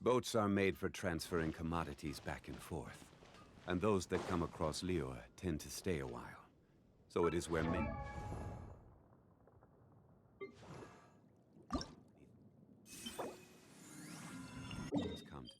Boats are made for transferring commodities back and forth. And those that come across Liyue tend to stay a while. So it is where men... come to.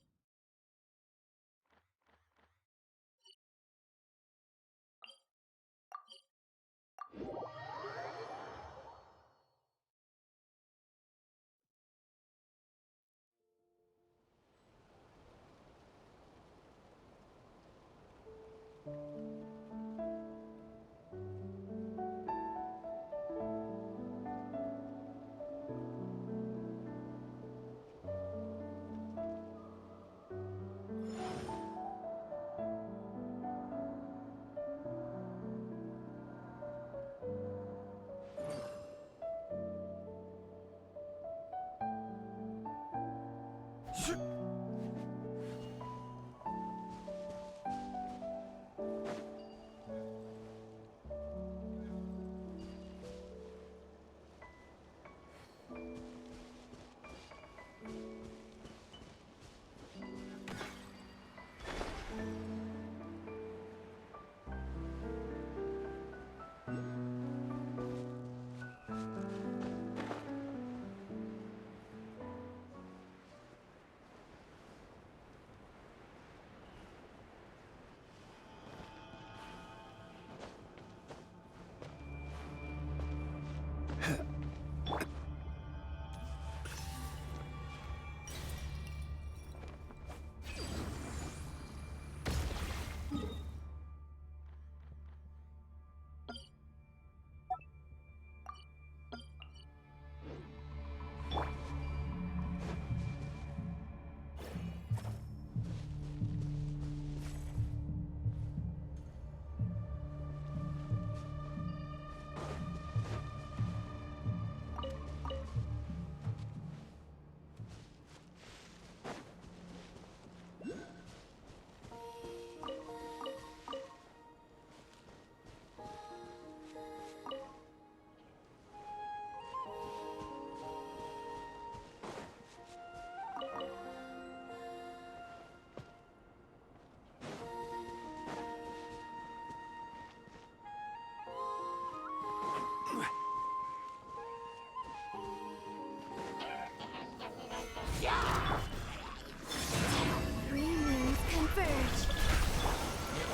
Three moons converge.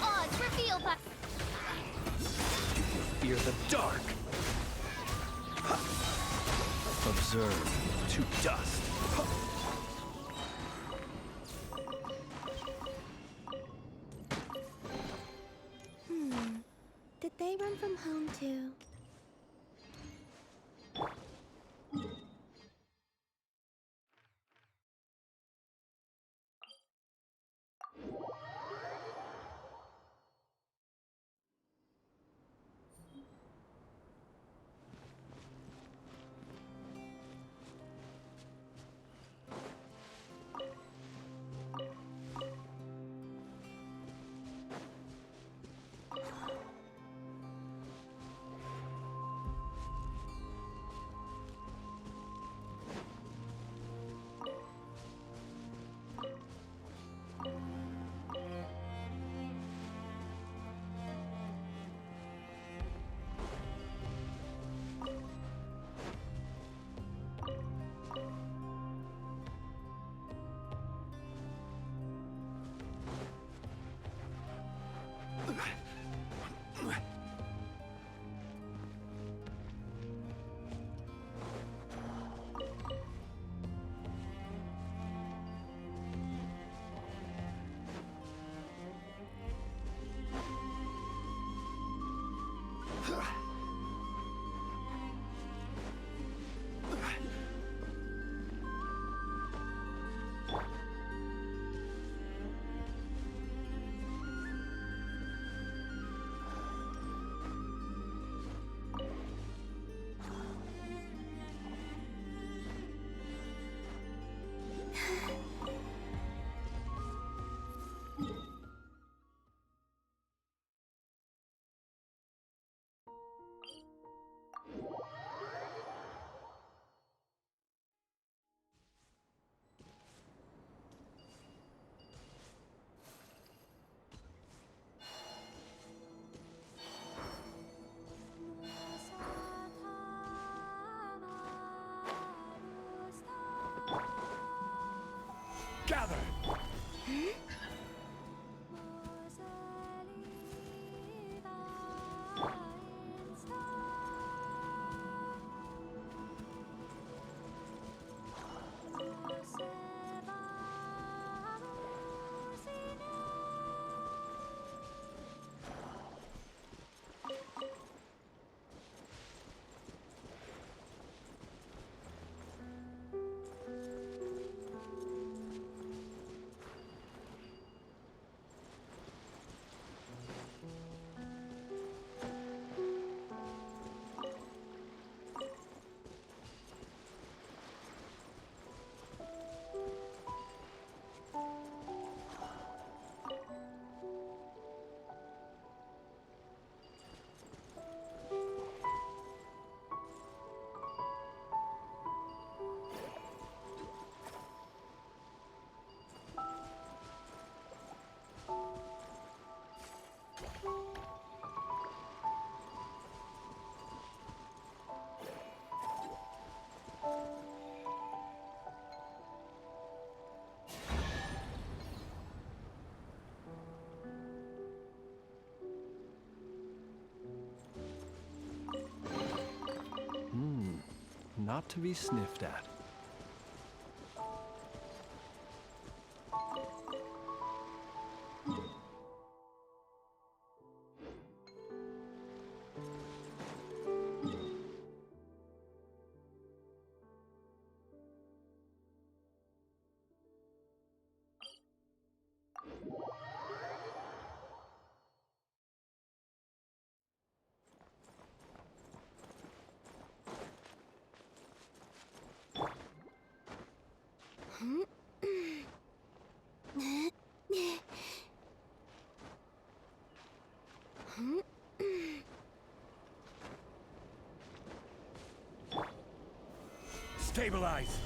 Odds reveal by... Fear the dark. Observe to dust. Did they run from home too? not to be sniffed at. Stabilize!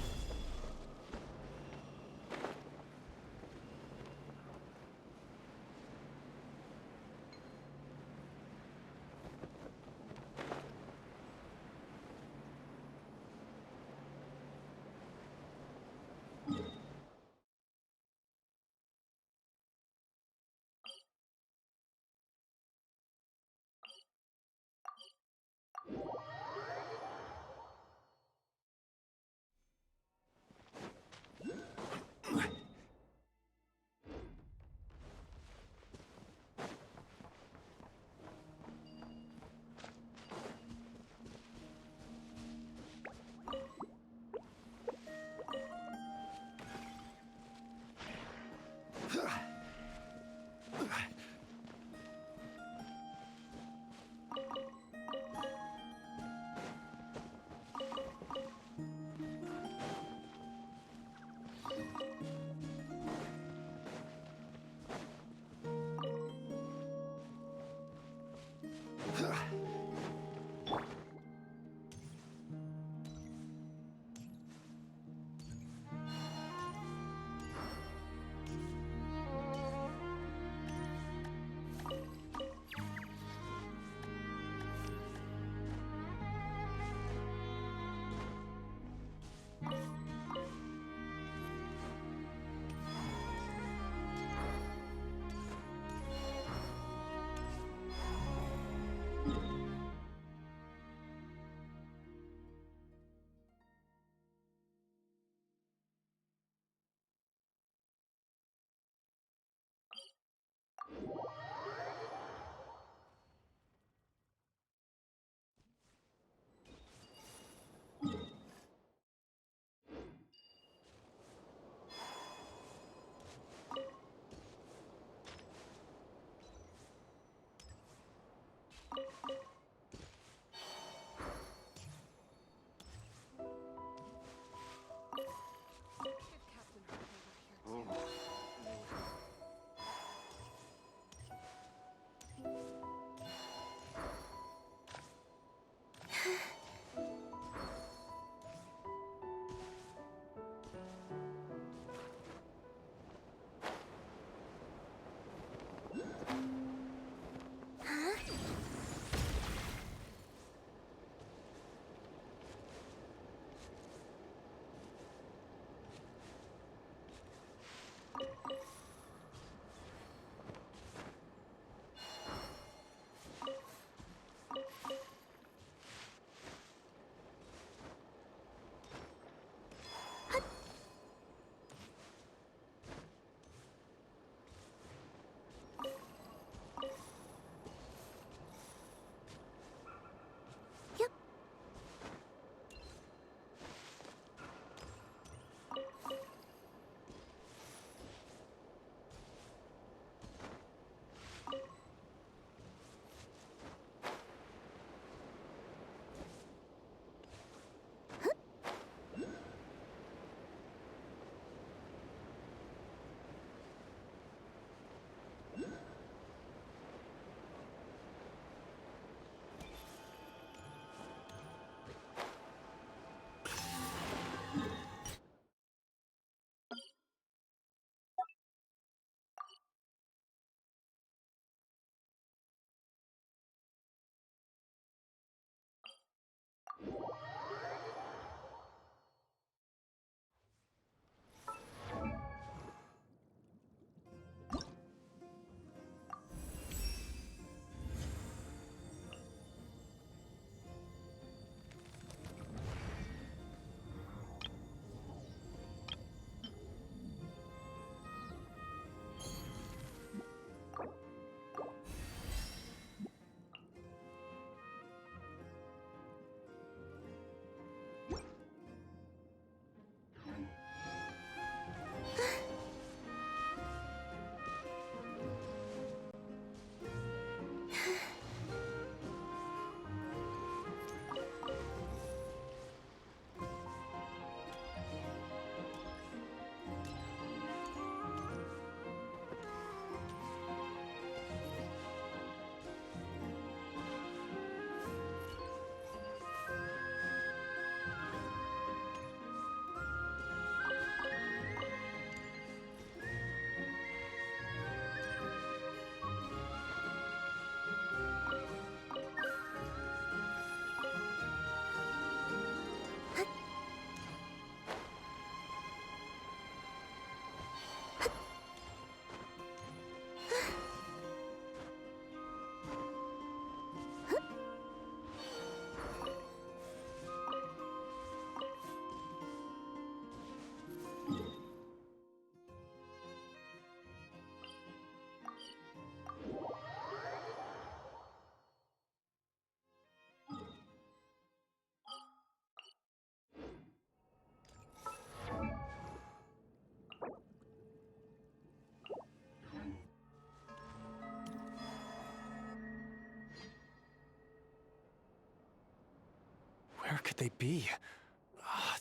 could they be?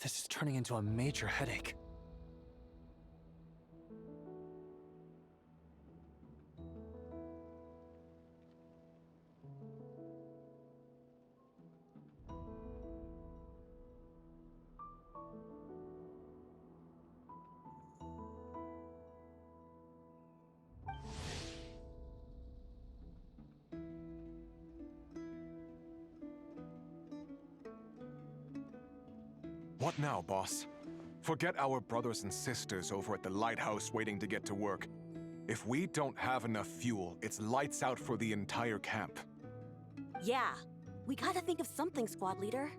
This is turning into a major headache. What now, boss? Forget our brothers and sisters over at the lighthouse waiting to get to work. If we don't have enough fuel, it's lights out for the entire camp. Yeah, we gotta think of something, squad leader.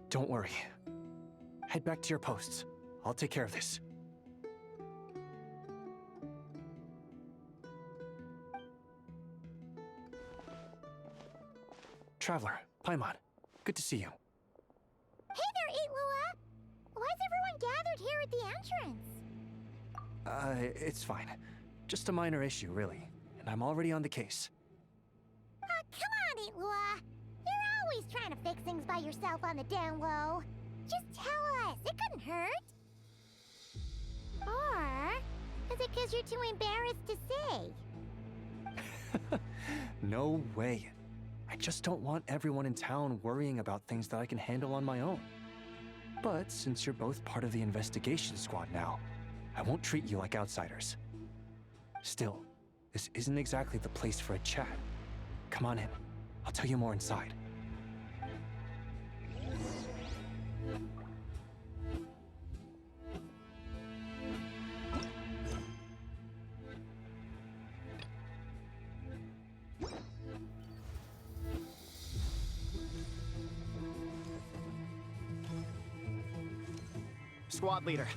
Don't worry. Head back to your posts. I'll take care of this. Traveler, Paimon, good to see you. Hey there, Itlua! Why's everyone gathered here at the entrance? It's fine. Just a minor issue, really. And I'm already on the case. Come on, Itlua! You're always trying to fix things by yourself on the down low. Just tell us, it couldn't hurt. Or is it because you're too embarrassed to say? No way. I just don't want everyone in town worrying about things that I can handle on my own. But since you're both part of the investigation squad now, I won't treat you like outsiders. Still, this isn't exactly the place for a chat. Come on in. I'll tell you more inside. Squad leader,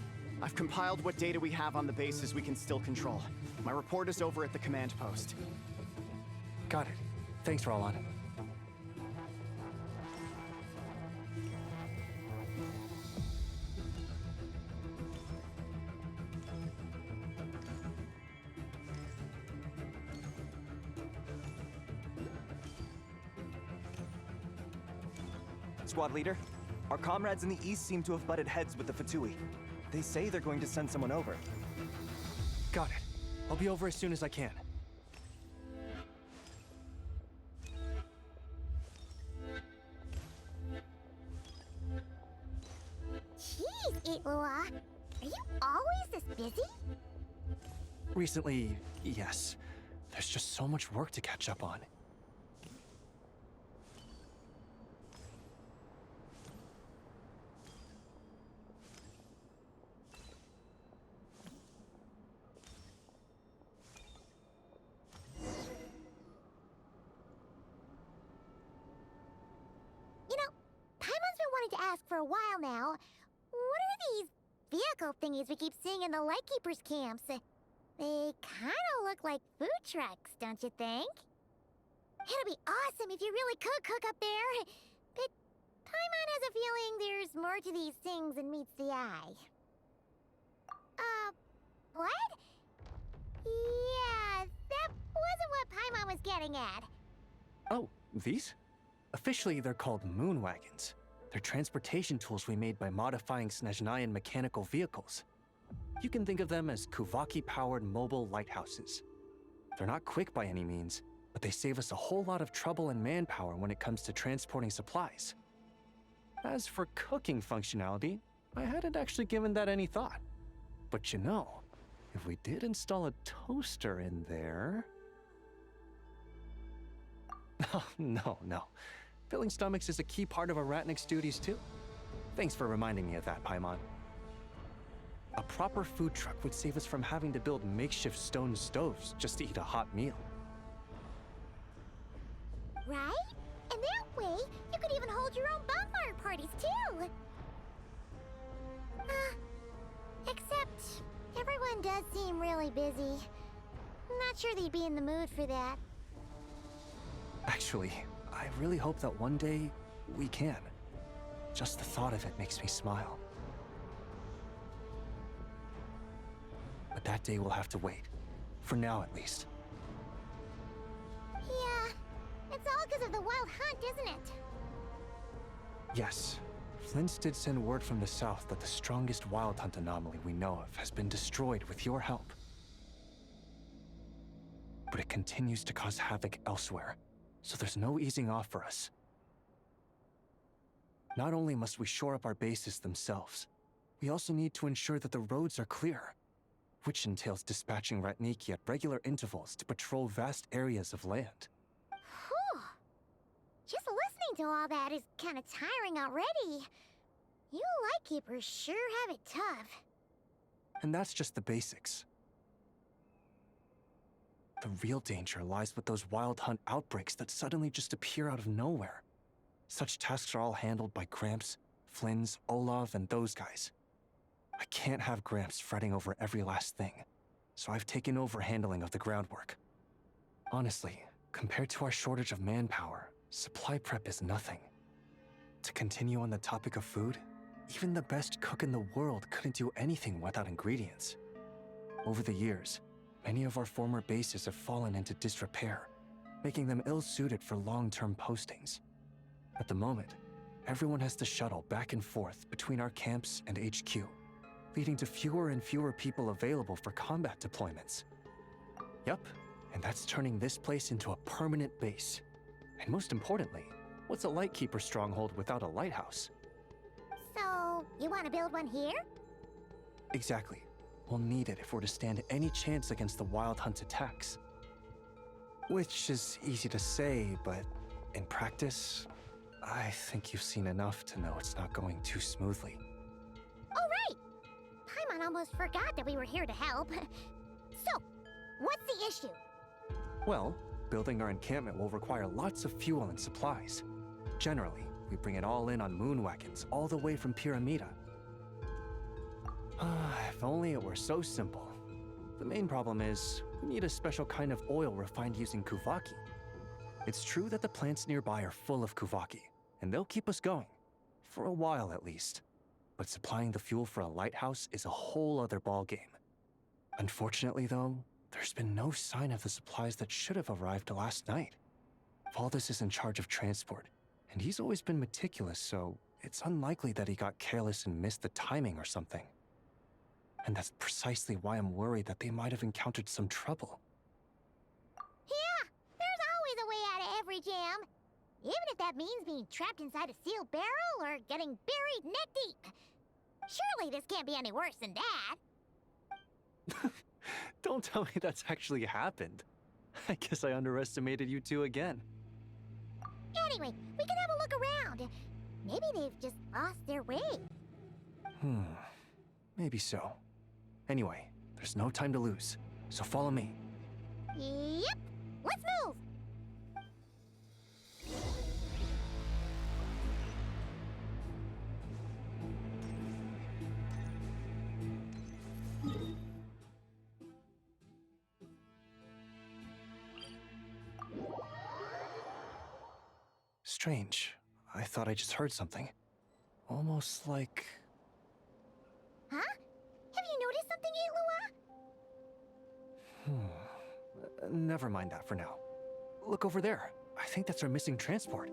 I've compiled what data we have on the bases we can still control. My report is over at the command post. Got it. Thanks, Roland. Squad leader, our comrades in the east seem to have butted heads with the Fatui. They say they're going to send someone over. Got it. I'll be over as soon as I can. Jeez, Itlua! Are you always this busy? Recently, yes. There's just so much work to catch up on. You know, Paimon's been wanting to ask for a while now. What are these vehicle thingies we keep seeing in the Lightkeepers camps? They kinda look like food trucks, don't you think? It'd be awesome if you really could cook up there. But Paimon has a feeling there's more to these things than meets the eye. What? Yeah, that wasn't what Paimon was getting at. Oh, these? Officially, they're called moon wagons. They're transportation tools we made by modifying Snezhnayan mechanical vehicles. You can think of them as Kuvaki-powered mobile lighthouses. They're not quick by any means, but they save us a whole lot of trouble and manpower when it comes to transporting supplies. As for cooking functionality, I hadn't actually given that any thought. But you know, if we did install a toaster in there... Oh, no. Filling stomachs is a key part of Aratnik's duties too. Thanks for reminding me of that, Paimon. A proper food truck would save us from having to build makeshift stone stoves just to eat a hot meal. Right? And that way, you could even hold your own bonfire parties too! Except, everyone does seem really busy. I'm not sure they'd be in the mood for that. Actually, I really hope that one day we can. Just the thought of it makes me smile. But that day will have to wait. For now, at least. Yeah, it's all because of the wild hunt, isn't it? Yes. Flint's did send word from the south that the strongest wild hunt anomaly we know of has been destroyed with your help. But it continues to cause havoc elsewhere, so there's no easing off for us. Not only must we shore up our bases themselves, we also need to ensure that the roads are clear, which entails dispatching Ratniki at regular intervals to patrol vast areas of land. Whew. Just listening to all that is kind of tiring already. You Lightkeepers sure have it tough. And that's just the basics. The real danger lies with those wild hunt outbreaks that suddenly just appear out of nowhere. Such tasks are all handled by Gramps, Flynn's, Olav, and those guys. I can't have Gramps fretting over every last thing, so I've taken over handling of the groundwork. Honestly, compared to our shortage of manpower, supply prep is nothing. To continue on the topic of food, even the best cook in the world couldn't do anything without ingredients. Over the years, many of our former bases have fallen into disrepair, making them ill-suited for long-term postings. At the moment, everyone has to shuttle back and forth between our camps and HQ, leading to fewer and fewer people available for combat deployments. Yup, and that's turning this place into a permanent base. And most importantly, what's a Lightkeeper stronghold without a lighthouse? So, you want to build one here? Exactly. We'll need it if we're to stand any chance against the Wild Hunt's attacks. Which is easy to say, but in practice, I think you've seen enough to know it's not going too smoothly. Oh, right! Paimon almost forgot that we were here to help. So, what's the issue? Well, building our encampment will require lots of fuel and supplies. Generally, we bring it all in on moon wagons all the way from Pyramida. If only it were so simple. The main problem is, we need a special kind of oil refined using Kuvaki. It's true that the plants nearby are full of Kuvaki, and they'll keep us going. For a while, at least. But supplying the fuel for a lighthouse is a whole other ballgame. Unfortunately, though, there's been no sign of the supplies that should have arrived last night. Valdis is in charge of transport, and he's always been meticulous, so it's unlikely that he got careless and missed the timing or something. And that's precisely why I'm worried that they might have encountered some trouble. Yeah, there's always a way out of every jam. Even if that means being trapped inside a sealed barrel or getting buried neck deep. Surely this can't be any worse than that. Don't tell me that's actually happened. I guess I underestimated you two again. Anyway, we can have a look around. Maybe they've just lost their way. Maybe so. Anyway, there's no time to lose, so follow me. Yep, let's move! Strange. I thought I just heard something. Almost like... Huh? Have you noticed something, Eilua? Never mind that for now. Look over there. I think that's our missing transport.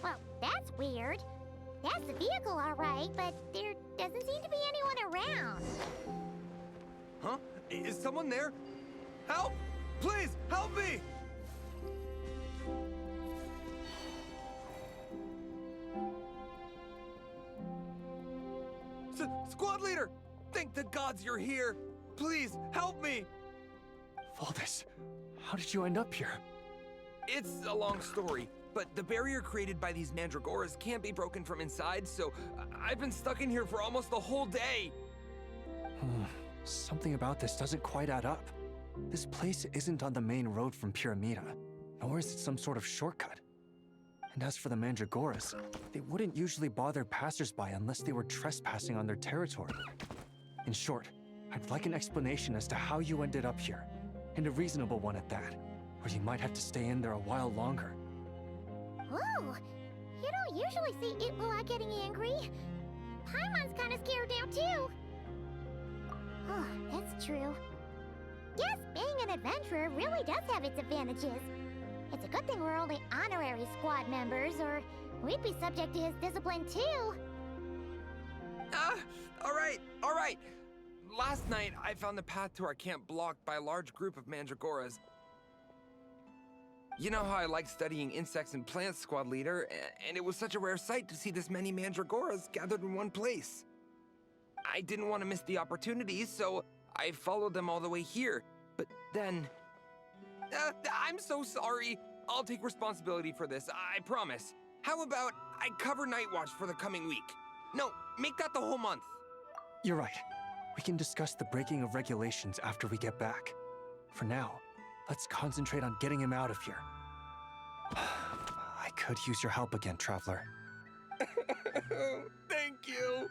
Well, that's weird. That's the vehicle, all right, but there doesn't seem to be anyone around. Huh? Is someone there? Help! Please, help me! Squad leader! Thank the gods you're here! Please, help me! Valdis, how did you end up here? It's a long story, but the barrier created by these mandragoras can't be broken from inside, so I've been stuck in here for almost the whole day! Something about this doesn't quite add up. This place isn't on the main road from Pyramida, nor is it some sort of shortcut. And as for the Mandragoras, they wouldn't usually bother passersby unless they were trespassing on their territory. In short, I'd like an explanation as to how you ended up here, and a reasonable one at that, or you might have to stay in there a while longer. Whoa! You don't usually see Eilua getting angry. Paimon's kind of scared now, too. Oh, that's true. Yes, being an adventurer really does have its advantages. It's a good thing we're only honorary squad members, or we'd be subject to his discipline too. All right. Last night, I found the path to our camp blocked by a large group of mandragoras. You know how I like studying insects and plants, Squad Leader, and it was such a rare sight to see this many mandragoras gathered in one place. I didn't want to miss the opportunity, so I followed them all the way here. But then... I'm so sorry. I'll take responsibility for this, I promise. How about I cover Night Watch for the coming week? No, make that the whole month. You're right. We can discuss the breaking of regulations after we get back. For now, let's concentrate on getting him out of here. I could use your help again, Traveler. Thank you.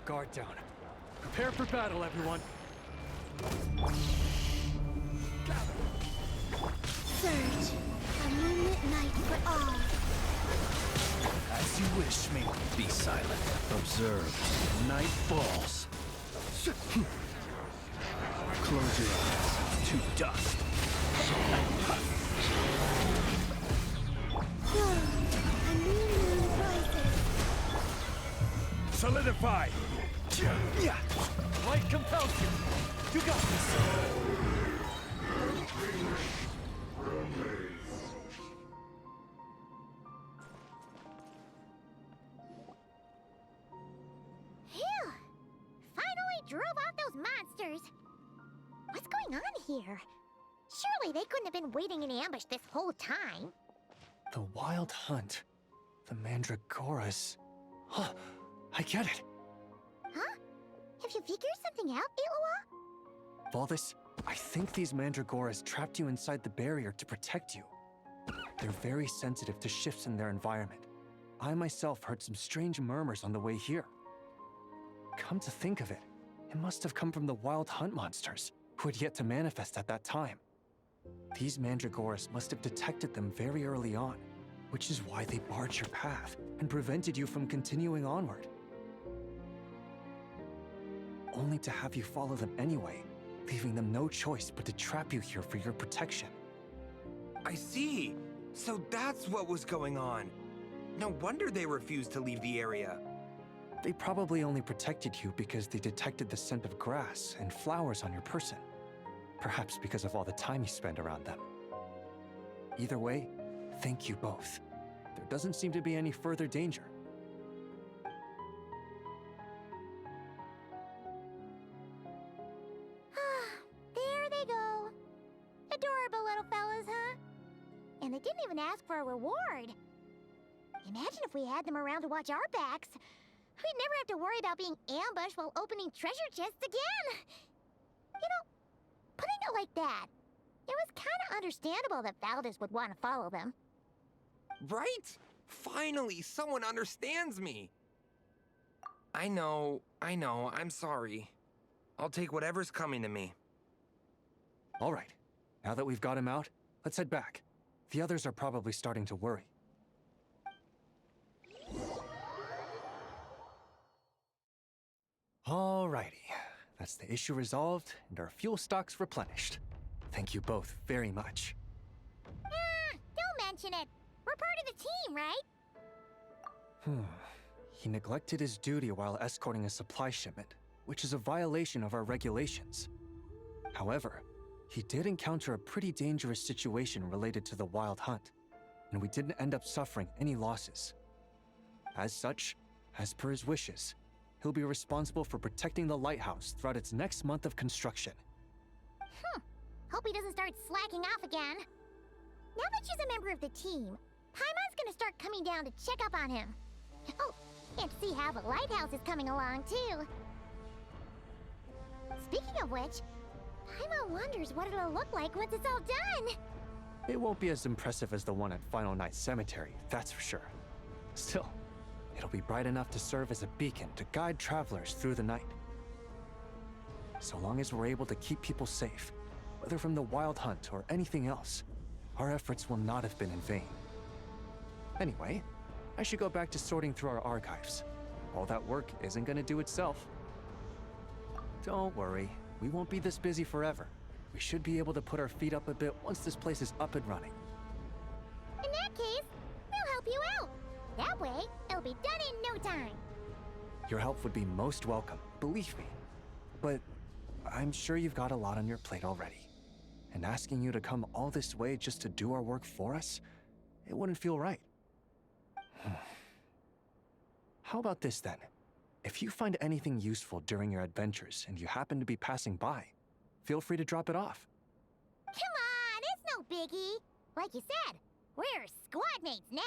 Guard down. Prepare for battle, everyone. Surge, a moonlit night for all. As you wish, me. Be silent. Observe. Night falls. Close your eyes. To dust. A new moon rises. Solidify! Light compels you. You got this. Phew! Finally drove out those monsters. What's going on here? Surely they couldn't have been waiting in ambush this whole time. The Wild Hunt. The Mandragoras. Huh. I get it. Huh? Have you figured something out, Illawa? Valdis, I think these Mandragoras trapped you inside the barrier to protect you. They're very sensitive to shifts in their environment. I myself heard some strange murmurs on the way here. Come to think of it, it must have come from the Wild Hunt monsters, who had yet to manifest at that time. These Mandragoras must have detected them very early on, which is why they barred your path and prevented you from continuing onward. Only to have you follow them anyway, leaving them no choice but to trap you here for your protection. I see. So that's what was going on. No wonder they refused to leave the area. They probably only protected you because they detected the scent of grass and flowers on your person. Perhaps because of all the time you spend around them. Either way, thank you both. There doesn't seem to be any further danger. There they go. Adorable little fellas, huh? And they didn't even ask for a reward. Imagine if we had them around to watch our backs. We'd never have to worry about being ambushed while opening treasure chests again. You know, putting it like that, it was kind of understandable that Valdis would want to follow them. Right? Finally, someone understands me. I know, I'm sorry. I'll take whatever's coming to me. All right, now that we've got him out, let's head back. The others are probably starting to worry. Alrighty, that's the issue resolved and our fuel stocks replenished. Thank you both very much. Don't mention it. We're part of the team, right? He neglected his duty while escorting a supply shipment, which is a violation of our regulations. However, he did encounter a pretty dangerous situation related to the Wild Hunt, and we didn't end up suffering any losses. As such, as per his wishes, he'll be responsible for protecting the lighthouse throughout its next month of construction. Hope he doesn't start slacking off again. Now that she's a member of the team, Paimon's gonna start coming down to check up on him. Oh, and see how the lighthouse is coming along, too. Speaking of which, Paimon wonders what it'll look like once it's all done. It won't be as impressive as the one at Final Night Cemetery, that's for sure. Still, it'll be bright enough to serve as a beacon to guide travelers through the night. So long as we're able to keep people safe, whether from the Wild Hunt or anything else, our efforts will not have been in vain. Anyway, I should go back to sorting through our archives. All that work isn't gonna do itself. Don't worry, we won't be this busy forever. We should be able to put our feet up a bit once this place is up and running. In that case, we'll help you out. That way, it'll be done in no time. Your help would be most welcome, believe me. But I'm sure you've got a lot on your plate already. And asking you to come all this way just to do our work for us, it wouldn't feel right. How about this then? If you find anything useful during your adventures and you happen to be passing by, feel free to drop it off. Come on, it's no biggie. Like you said, we're squad mates now.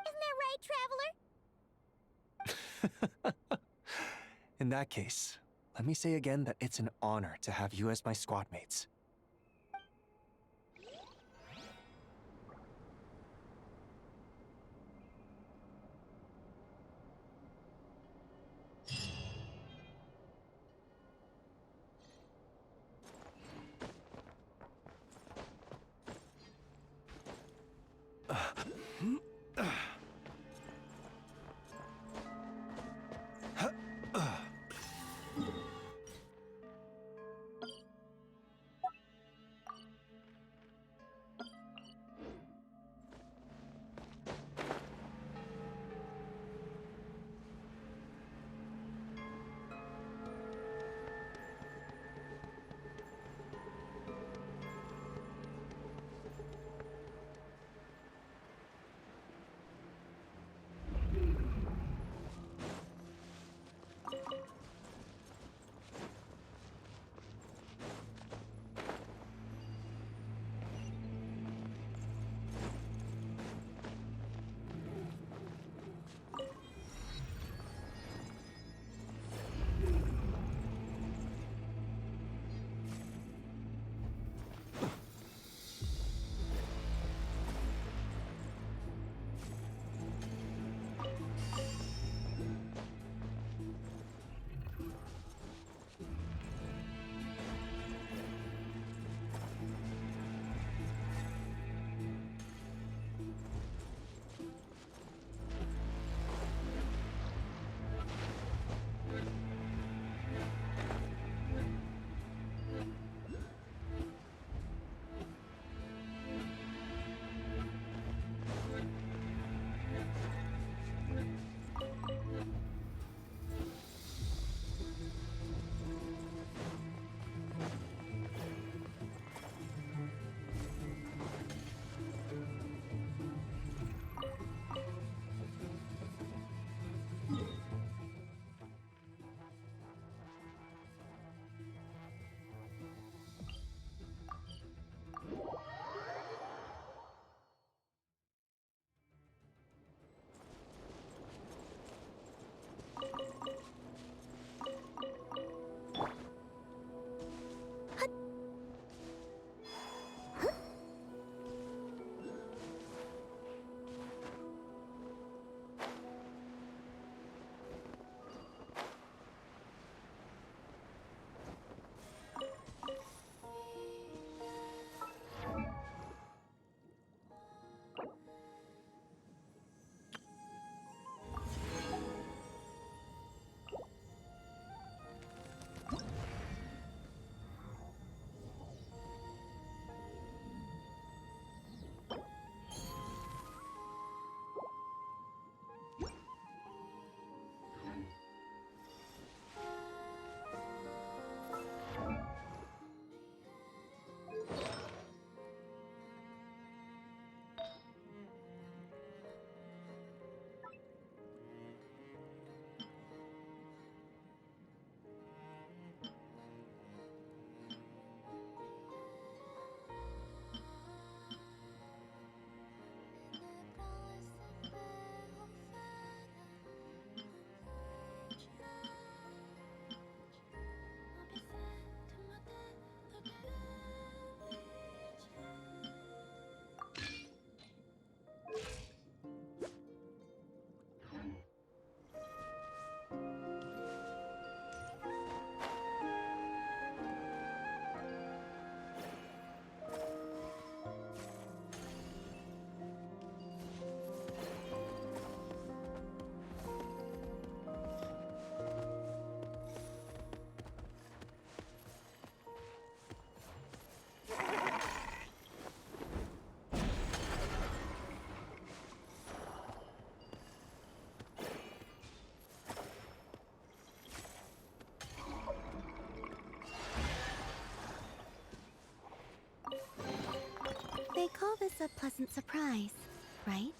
Isn't that right, Traveler? In that case, let me say again that it's an honor to have you as my squad mates. call this a pleasant surprise, right?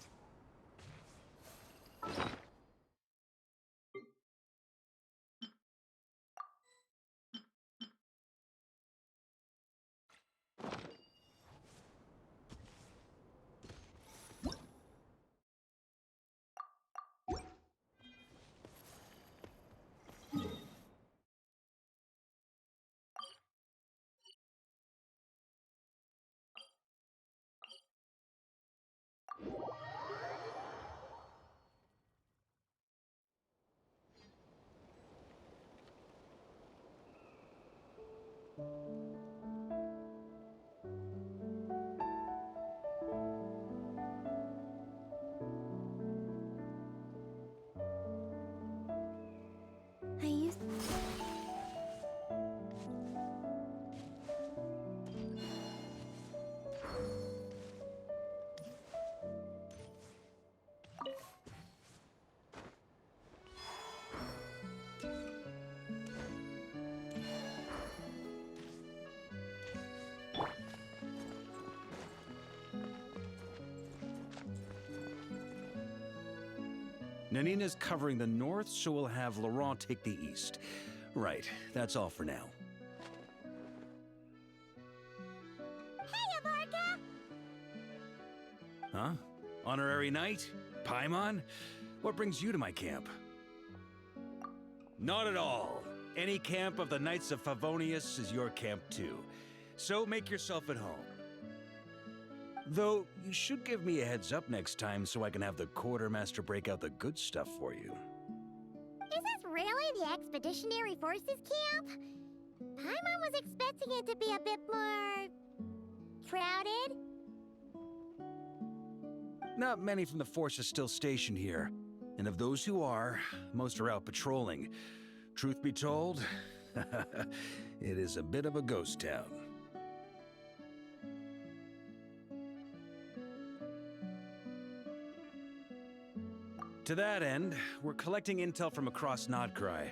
I used... Nanina's covering the north, so we'll have Laurent take the east. Right, that's all for now. Hey, Avarka! Huh? Honorary Knight? Paimon? What brings you to my camp? Not at all. Any camp of the Knights of Favonius is your camp too. So make yourself at home. Though, you should give me a heads up next time so I can have the Quartermaster break out the good stuff for you. Is this really the Expeditionary Forces camp? Paimon was expecting it to be a bit more... crowded? Not many from the force are still stationed here. And of those who are, most are out patrolling. Truth be told, it is a bit of a ghost town. To that end, we're collecting intel from across Nodcry.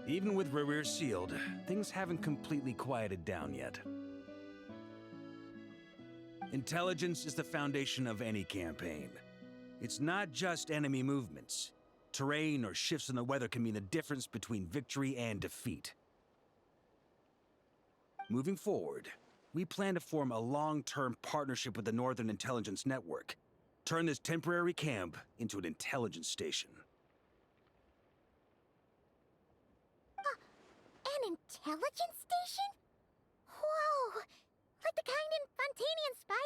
Even with Rerir sealed, things haven't completely quieted down yet. Intelligence is the foundation of any campaign. It's not just enemy movements. Terrain or shifts in the weather can mean the difference between victory and defeat. Moving forward, we plan to form a long-term partnership with the Northern Intelligence Network. Turn this temporary camp into an intelligence station. An intelligence station? Whoa! Like the kind in Fontanian spy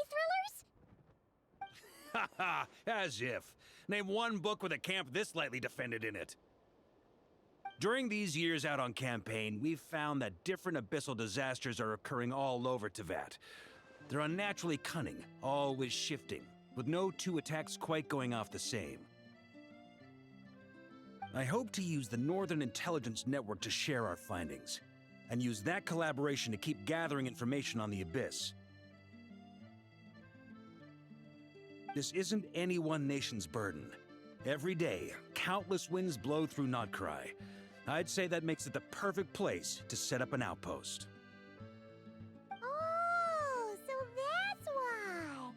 thrillers? Haha, as if. Name one book with a camp this lightly defended in it. During these years out on campaign, we've found that different abyssal disasters are occurring all over Teyvat. They're unnaturally cunning, always shifting, with no two attacks quite going off the same. I hope to use the Northern Intelligence Network to share our findings, and use that collaboration to keep gathering information on the Abyss. This isn't any one nation's burden. Every day, countless winds blow through Nodcry. I'd say that makes it the perfect place to set up an outpost. Oh, so that's why!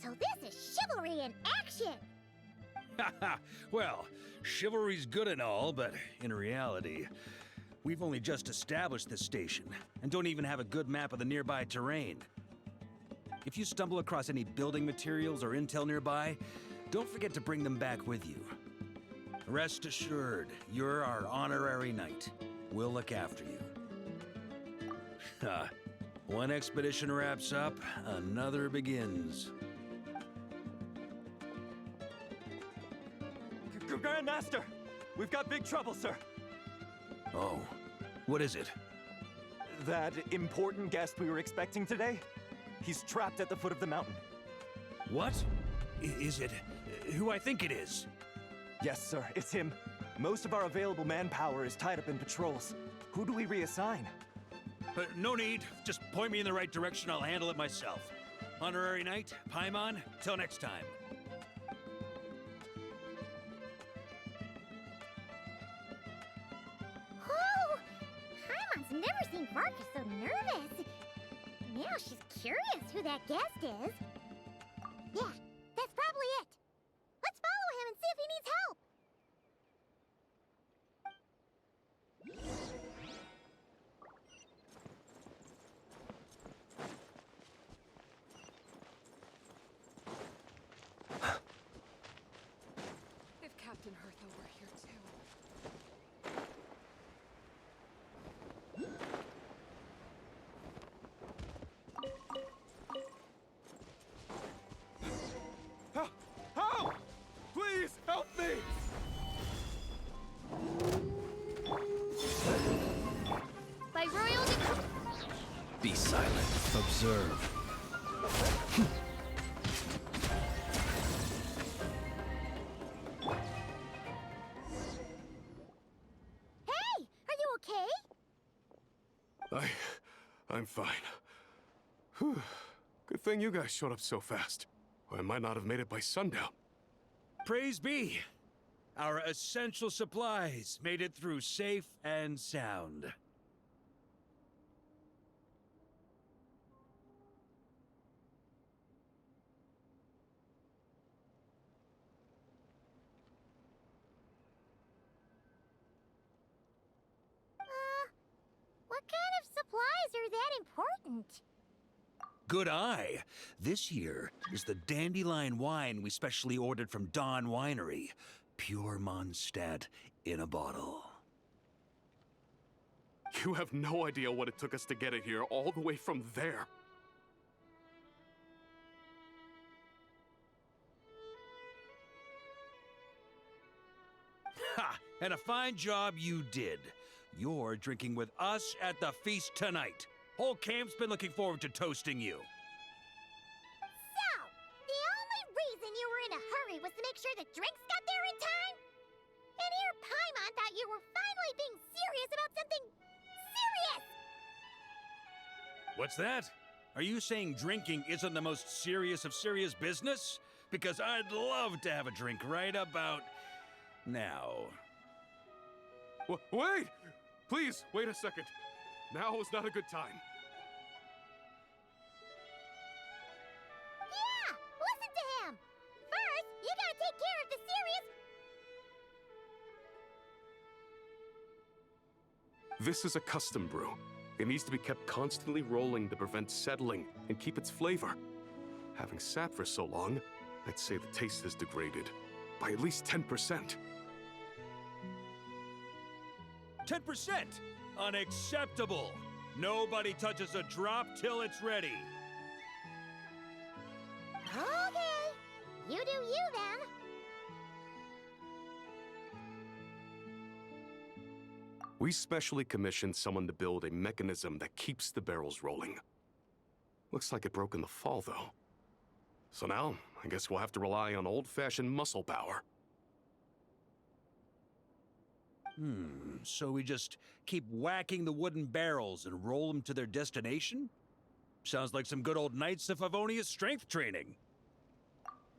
So this is chivalry in action! Haha, well, chivalry's good and all, but in reality, we've only just established this station, and don't even have a good map of the nearby terrain. If you stumble across any building materials or intel nearby, don't forget to bring them back with you. Rest assured, you're our honorary knight. We'll look after you. One expedition wraps up, another begins. Grandmaster! We've got big trouble, sir. Oh, what is it? That important guest we were expecting today? He's trapped at the foot of the mountain. What? Is it who I think it is? Yes, sir, it's him. Most of our available manpower is tied up in patrols. Who do we reassign? No need. Just point me in the right direction. I'll handle it myself. Honorary Knight, Paimon, till next time. Oh! Paimon's never seen Varka so nervous. Now she's curious who that guest is. Yeah, that's probably it. Let's follow him and see if he needs help. If Captain Hertha were here too. Help! Please help me! By royal Be silent. Observe. Hey! Are you okay? I'm fine. Whew. Good thing you guys showed up so fast. Or I might not have made it by sundown. Praise be. Our essential supplies made it through safe and sound. What kind of supplies are that important? Good eye. This here is the dandelion wine we specially ordered from Dawn Winery. Pure Mondstadt in a bottle. You have no idea what it took us to get it here, all the way from there. Ha! And a fine job you did. You're drinking with us at the feast tonight. Whole camp's been looking forward to toasting you. So, the only reason you were in a hurry was to make sure the drinks got there in time? And here Paimon thought you were finally being serious about something serious! What's that? Are you saying drinking isn't the most serious of serious business? Because I'd love to have a drink right about now. Wait! Please, wait a second. Now is not a good time. Yeah! Listen to him! First, you gotta take care of the serious... This is a custom brew. It needs to be kept constantly rolling to prevent settling and keep its flavor. Having sat for so long, I'd say the taste has degraded by at least 10%. 10%! Unacceptable! Nobody touches a drop till it's ready. Okay. You do you, then. We specially commissioned someone to build a mechanism that keeps the barrels rolling. Looks like it broke in the fall, though. So now, I guess we'll have to rely on old-fashioned muscle power. So we just keep whacking the wooden barrels and roll them to their destination? Sounds like some good old Knights of Favonius strength training.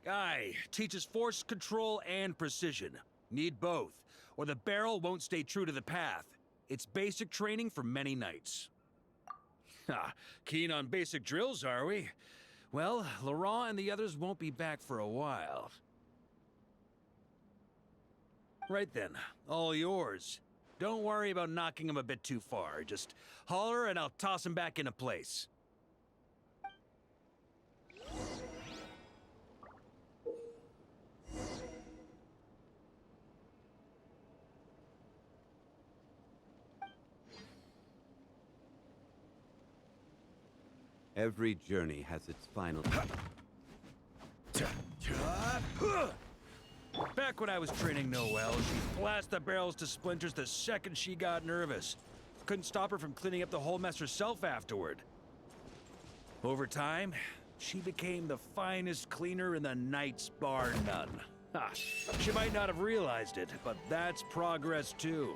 Guy, teaches force control and precision. Need both, or the barrel won't stay true to the path. It's basic training for many knights. Ha, keen on basic drills, are we? Well, Laurent and the others won't be back for a while. Right then, all yours. Don't worry about knocking him a bit too far. Just holler and I'll toss him back into place. Every journey has its final... Back when I was training Noelle, she'd blast the barrels to splinters the second she got nervous. Couldn't stop her from cleaning up the whole mess herself afterward. Over time, she became the finest cleaner in the Knights, bar none. Ha! She might not have realized it, but that's progress too.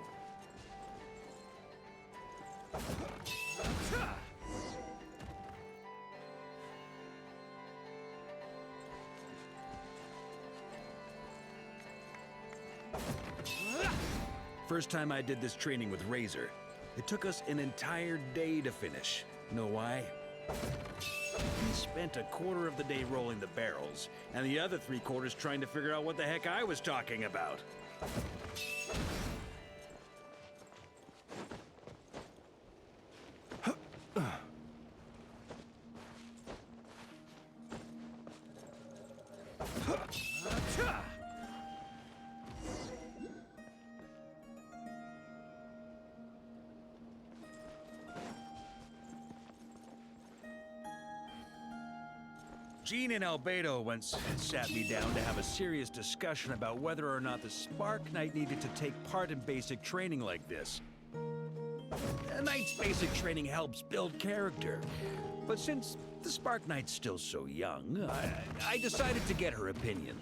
First time I did this training with Razor, it took us an entire day to finish. Know why? He spent a quarter of the day rolling the barrels, and the other 3/4 trying to figure out what the heck I was talking about. Jean and Albedo once sat me down to have a serious discussion about whether or not the Spark Knight needed to take part in basic training like this. A knight's basic training helps build character, but since the Spark Knight's still so young, I decided to get her opinion.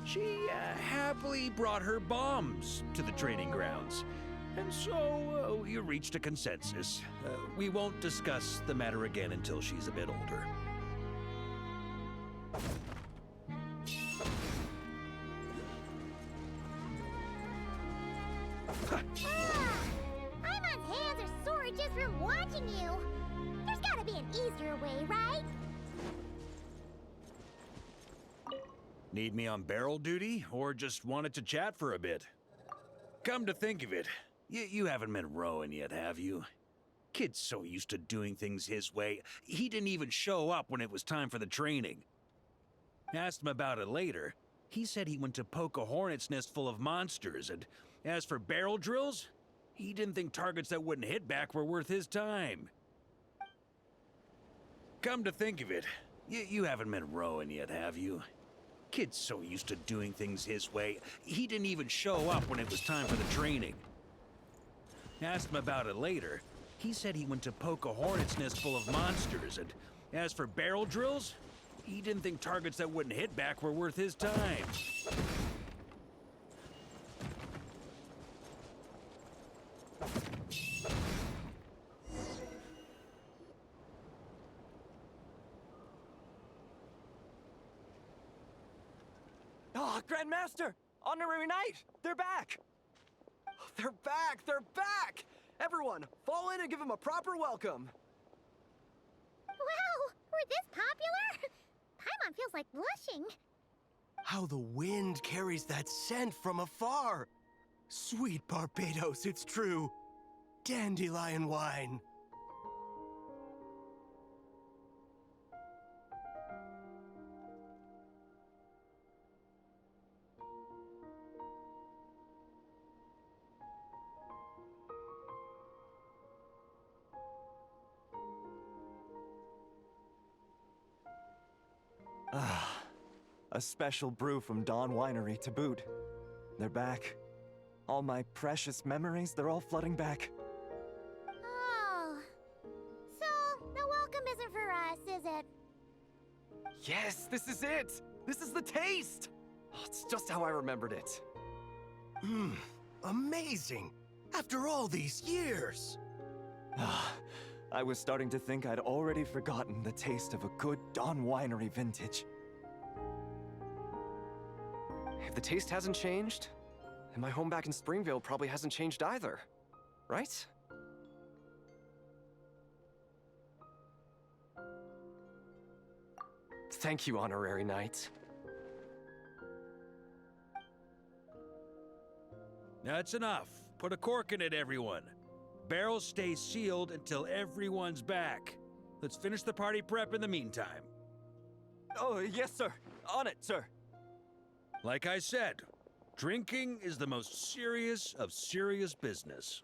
She happily brought her bombs to the training grounds, and so we reached a consensus. We won't discuss the matter again until she's a bit older. Paimon's hands are sore just from watching you. There's gotta be an easier way, right? Need me on barrel duty, or just wanted to chat for a bit? Come to think of it, you haven't met Rowan yet, have you? Kid's so used to doing things his way, he didn't even show up when it was time for the training. Asked him about it later. He said he went to poke a hornet's nest full of monsters, and as for barrel drills, he didn't think targets that wouldn't hit back were worth his time. Come to think of it, you haven't met Rowan yet, have you? Kid's so used to doing things his way, he didn't even show up when it was time for the training. Asked him about it later. He said he went to poke a hornet's nest full of monsters, and as for barrel drills, he didn't think targets that wouldn't hit back were worth his time. Oh, Grandmaster! Honorary Knight! They're back! They're back! They're back! Everyone, fall in and give them a proper welcome! Wow, we're this popular? Paimon feels like blushing. How the wind carries that scent from afar! Sweet Barbados, it's true. Dandelion wine. Ah, a special brew from Dawn Winery to boot. They're back. All my precious memories, they're all flooding back. Oh. So, the welcome isn't for us, is it? Yes, this is it! This is the taste! Oh, it's just how I remembered it. Amazing! After all these years! Ah, I was starting to think I'd already forgotten the taste of a good Dawn Winery vintage. If the taste hasn't changed, then my home back in Springvale probably hasn't changed either, right? Thank you, Honorary Knight. That's enough. Put a cork in it, everyone. Barrels stay sealed until everyone's back. Let's finish the party prep in the meantime. Oh, yes, sir. On it, sir. Like I said, drinking is the most serious of serious business.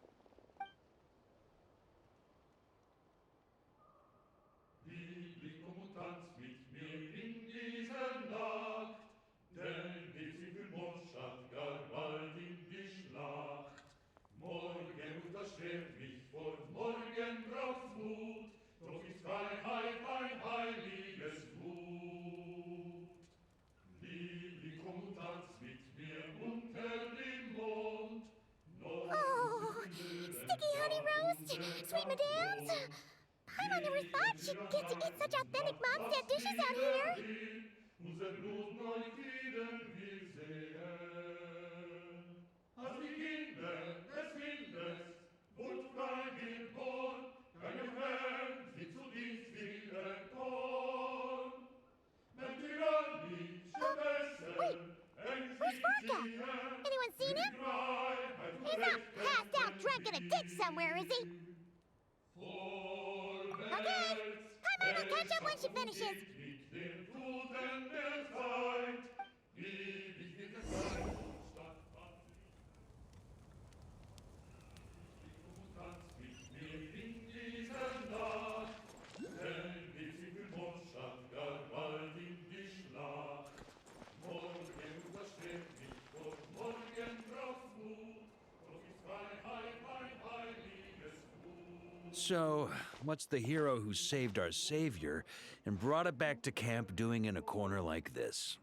Sticky honey roast? Sweet madams? Paimon never thought she'd get to eat such authentic Mondstadt dishes out here. He's not passed out drunk in a ditch somewhere, is he? Okay, Paimon will catch up when she finishes. So, what's the hero who saved our savior and brought it back to camp doing in a corner like this?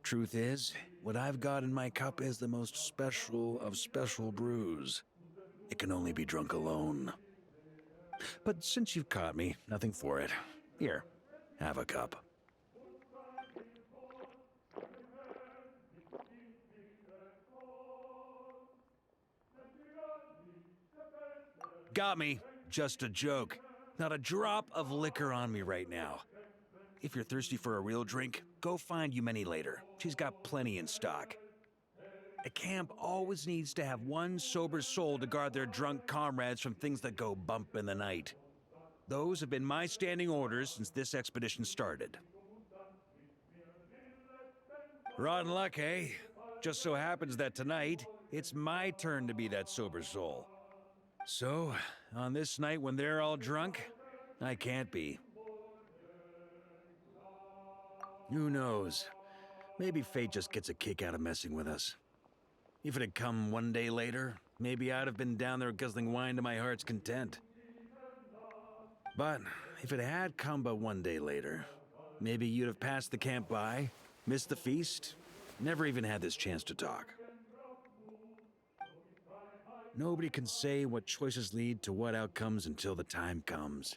Truth is, what I've got in my cup is the most special of special brews. It can only be drunk alone. But since you've caught me, nothing for it. Here, have a cup. Got me. Just a joke. Not a drop of liquor on me right now. If you're thirsty for a real drink, go find Yumeni later. She's got plenty in stock. A camp always needs to have one sober soul to guard their drunk comrades from things that go bump in the night. Those have been my standing orders since this expedition started. Rotten luck, eh? Just so happens that tonight, it's my turn to be that sober soul. So, on this night when they're all drunk, I can't be. Who knows? Maybe fate just gets a kick out of messing with us. If it had come one day later, maybe I'd have been down there guzzling wine to my heart's content. But if it had come but one day later, maybe you'd have passed the camp by, missed the feast, never even had this chance to talk. Nobody can say what choices lead to what outcomes until the time comes.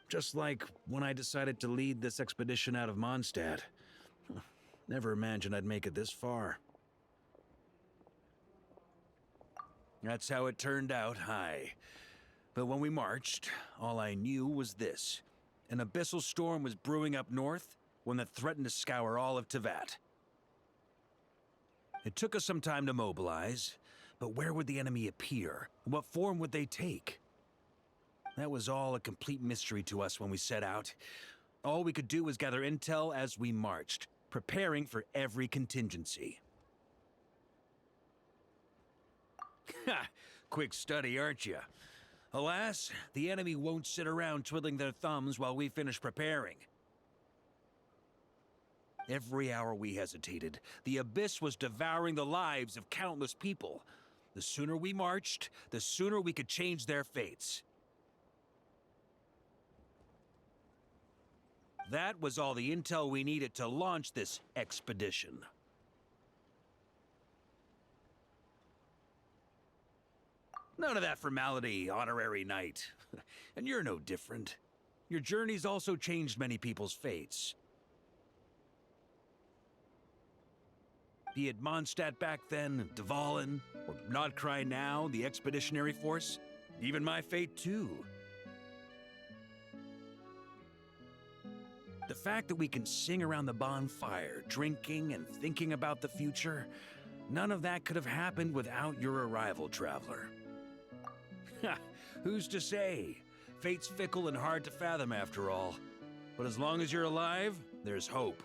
Just like when I decided to lead this expedition out of Mondstadt. Never imagined I'd make it this far. That's how it turned out, aye. But when we marched, all I knew was this. An abyssal storm was brewing up north, one that threatened to scour all of Teyvat. It took us some time to mobilize, but where would the enemy appear? What form would they take? That was all a complete mystery to us when we set out. All we could do was gather intel as we marched, preparing for every contingency. Ha! Quick study, aren't you? Alas, the enemy won't sit around twiddling their thumbs while we finish preparing. Every hour we hesitated, the Abyss was devouring the lives of countless people. The sooner we marched, the sooner we could change their fates. That was all the intel we needed to launch this expedition. None of that formality, honorary knight. And you're no different. Your journey's also changed many people's fates. Be it Mondstadt back then, Dvalin, or Nodcry now, the Expeditionary Force. Even my fate, too. The fact that we can sing around the bonfire, drinking and thinking about the future, none of that could have happened without your arrival, traveler. Ha! Who's to say? Fate's fickle and hard to fathom after all. But as long as you're alive, there's hope.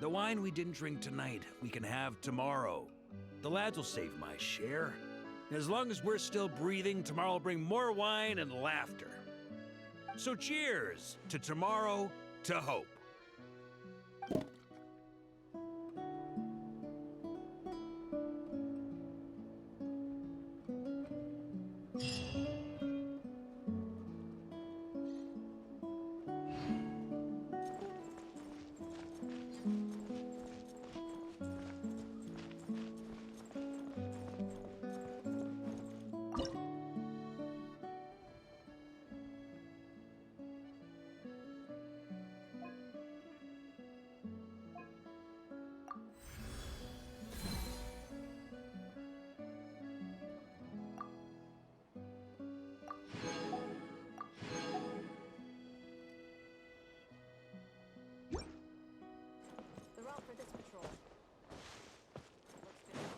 The wine we didn't drink tonight, we can have tomorrow. The lads will save my share. As long as we're still breathing, tomorrow will bring more wine and laughter. So cheers to tomorrow, to hope. for this patrol. Looks good to me.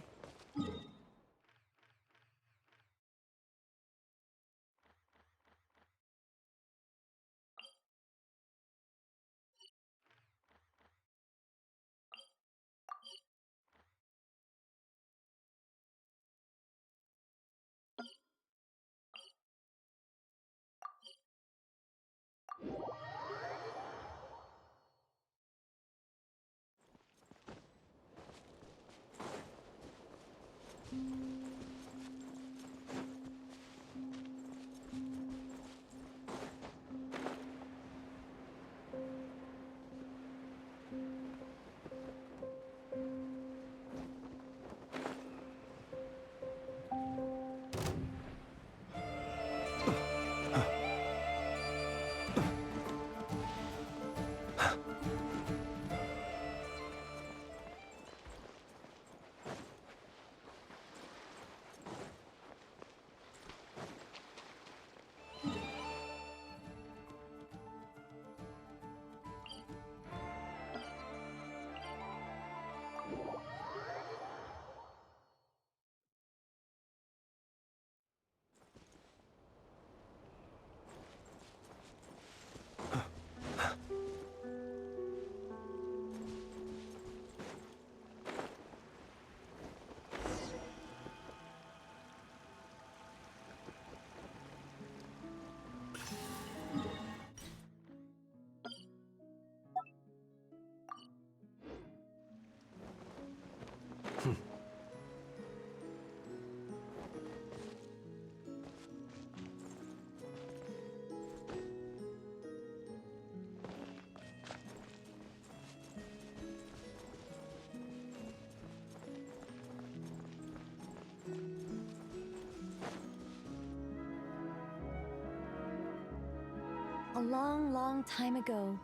A long, long time ago,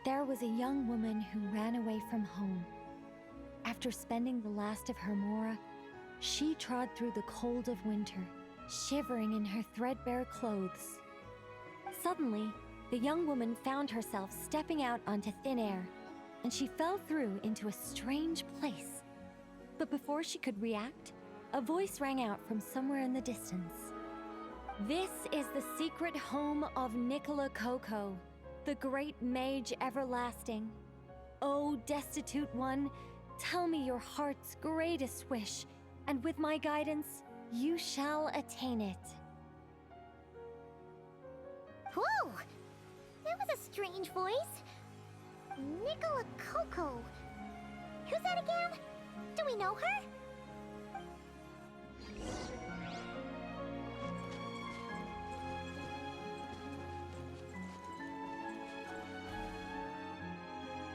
there was a young woman who ran away from home. After spending the last of her Mora, she trod through the cold of winter, shivering in her threadbare clothes. Suddenly, the young woman found herself stepping out onto thin air, and she fell through into a strange place. But before she could react, a voice rang out from somewhere in the distance. This is the secret home of Nicola Coco, the great mage everlasting. O destitute one, tell me your heart's greatest wish, and with my guidance, you shall attain it. Whoa! That was a strange voice. Nicola Coco. Who's that again? Do we know her?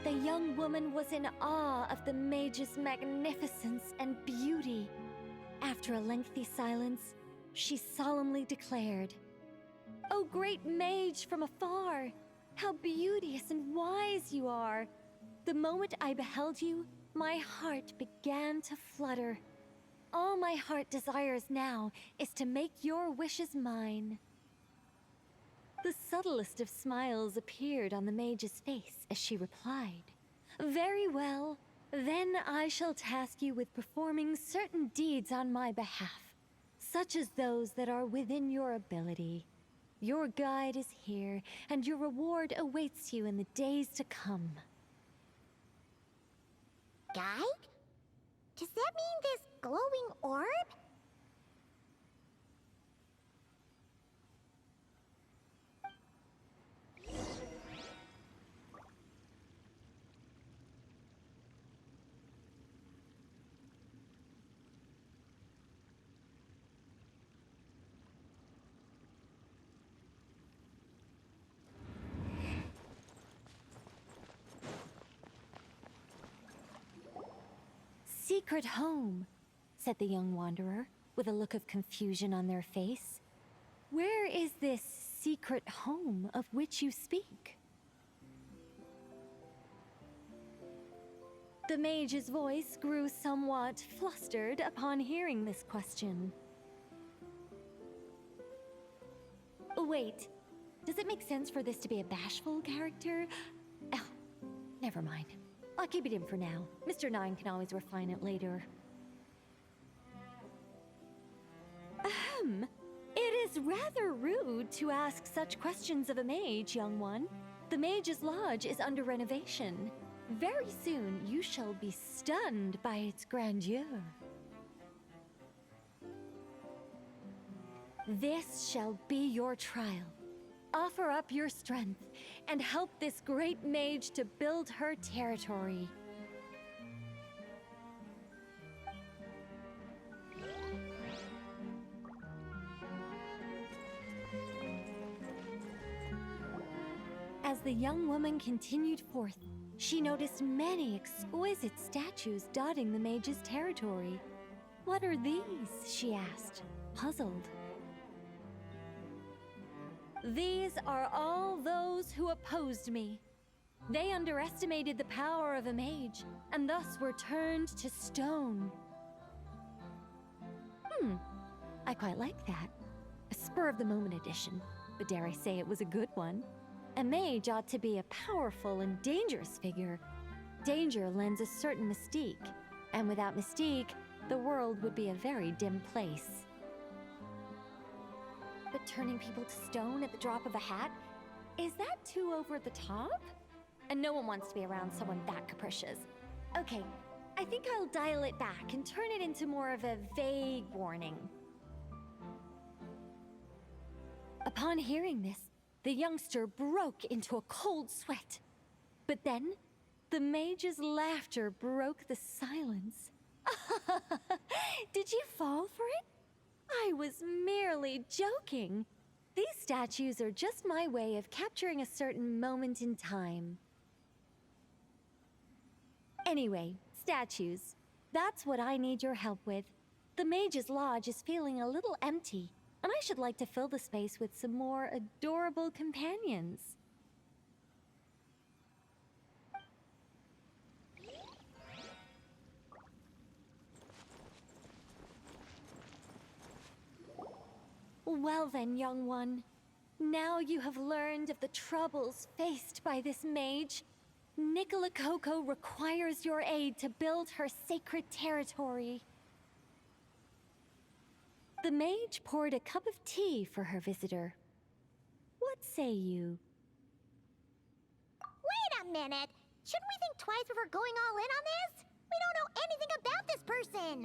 The young woman was in awe of the mage's magnificence and beauty. After a lengthy silence, she solemnly declared, "O great mage from afar, how beauteous and wise you are! The moment I beheld you, my heart began to flutter. All my heart desires now is to make your wishes mine." The subtlest of smiles appeared on the mage's face as she replied, "Very well, then I shall task you with performing certain deeds on my behalf, such as those that are within your ability. Your guide is here, and your reward awaits you in the days to come." Guide? Does that mean this glowing orb? "Secret home," said the young wanderer, with a look of confusion on their face. "Where is this secret home of which you speak?" The mage's voice grew somewhat flustered upon hearing this question. Wait, does it make sense for this to be a bashful character? Oh, never mind. I'll keep it in for now. Mr. Nine can always refine it later. Ahem. It is rather rude to ask such questions of a mage, young one. The Mage's Lodge is under renovation. Very soon, you shall be stunned by its grandeur. This shall be your trial. Offer up your strength and help this great mage to build her territory. As the young woman continued forth, she noticed many exquisite statues dotting the mage's territory. "What are these?" she asked, puzzled. "These are all those who opposed me. They underestimated the power of a mage, and thus were turned to stone." I quite like that. A spur-of-the-moment addition, but dare I say it was a good one. A mage ought to be a powerful and dangerous figure. Danger lends a certain mystique, and without mystique, the world would be a very dim place. But turning people to stone at the drop of a hat? Is that too over the top? And no one wants to be around someone that capricious. Okay, I think I'll dial it back and turn it into more of a vague warning. Upon hearing this, the youngster broke into a cold sweat. But then, the mage's laughter broke the silence. Did you fall for it? I was merely joking. These statues are just my way of capturing a certain moment in time. Anyway, statues. That's what I need your help with. The Mage's Lodge is feeling a little empty, and I should like to fill the space with some more adorable companions. Well then, young one. Now you have learned of the troubles faced by this mage. Nicola Coco requires your aid to build her sacred territory. The mage poured a cup of tea for her visitor. What say you? Wait a minute! Shouldn't we think twice before going all in on this? We don't know anything about this person!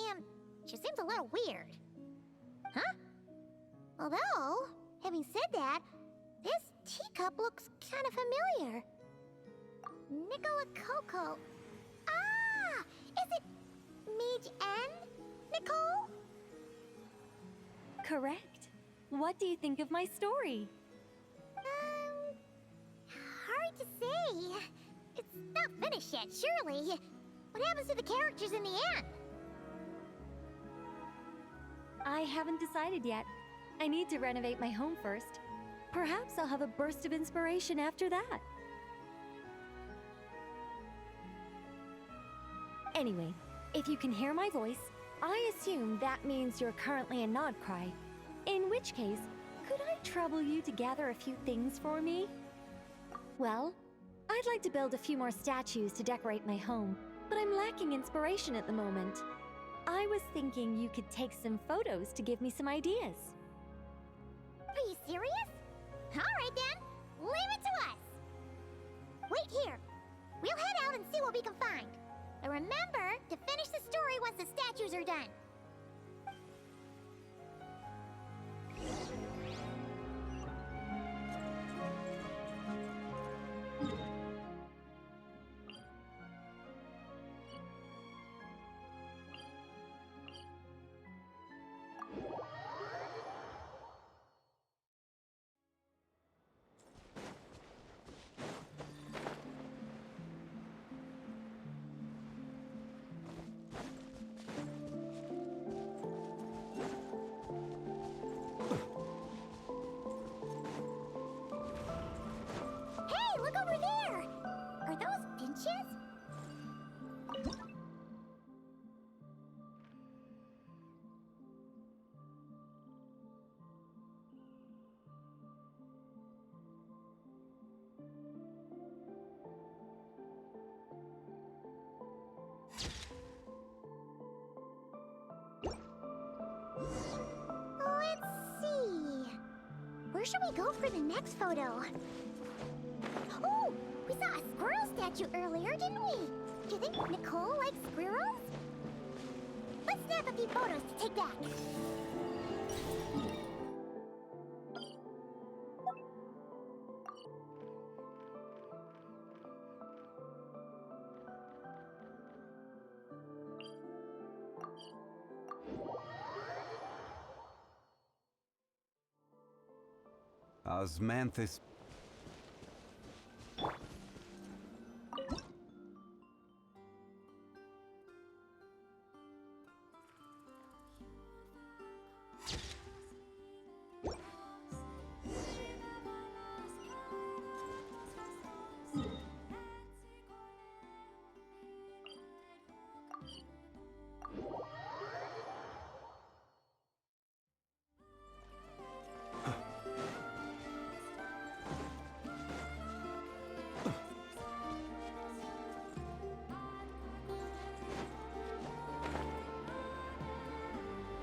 And she seems a little weird. Huh? Although, having said that, this teacup looks kind of familiar. Nicola Coco. Ah! Is it Mage N? Nicole? Correct. What do you think of my story? Hard to say. It's not finished yet, surely. What happens to the characters in the end? I haven't decided yet. I need to renovate my home first. Perhaps I'll have a burst of inspiration after that. Anyway, if you can hear my voice, I assume that means you're currently in Nodcry. In which case, could I trouble you to gather a few things for me? Well, I'd like to build a few more statues to decorate my home, but I'm lacking inspiration at the moment. I was thinking you could take some photos to give me some ideas. Are you serious? Alright then, leave it to us! Wait here. We'll head out and see what we can find. And remember to finish the story once the statues are done. Where should we go for the next photo? Oh, we saw a squirrel statue earlier, didn't we? Do you think Nicole likes squirrels? Let's snap a few photos to take back. Osmanthus.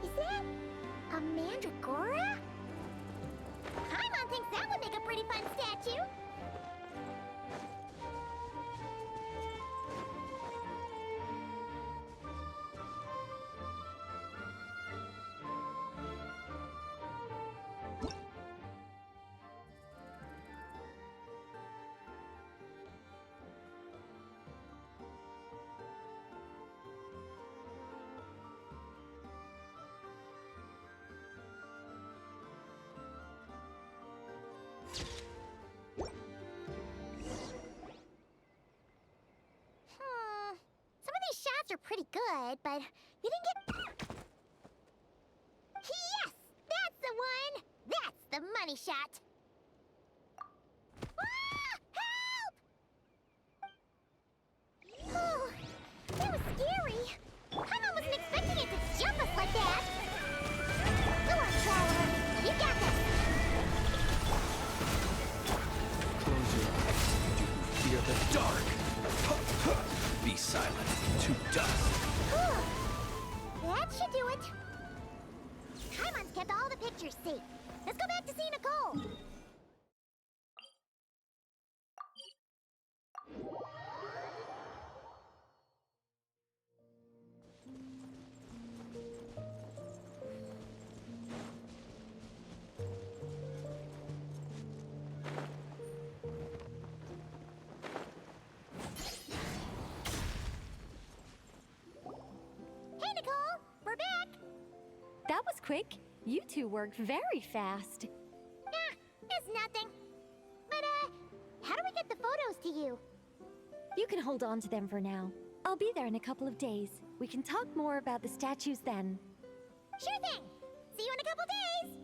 Is that a mandragora? Paimon thinks that would make a pretty fun statue. Some of these shots are pretty good, but you didn't get... Yes! That's the one! That's the money shot! Ah! Help! Oh, that was scary. Paimon wasn't expecting it to jump us like that. Go on, Traveler. You got this. Close your eyes. Do you fear the dark? Be silent. To dust. That should do it. Paimon's kept all the pictures safe. Let's go back to see Nicole. Hey, Nicole! We're back! That was quick. You two worked very fast. Nah, it's nothing. But, how do we get the photos to you? You can hold on to them for now. I'll be there in a couple of days. We can talk more about the statues then. Sure thing! See you in a couple days!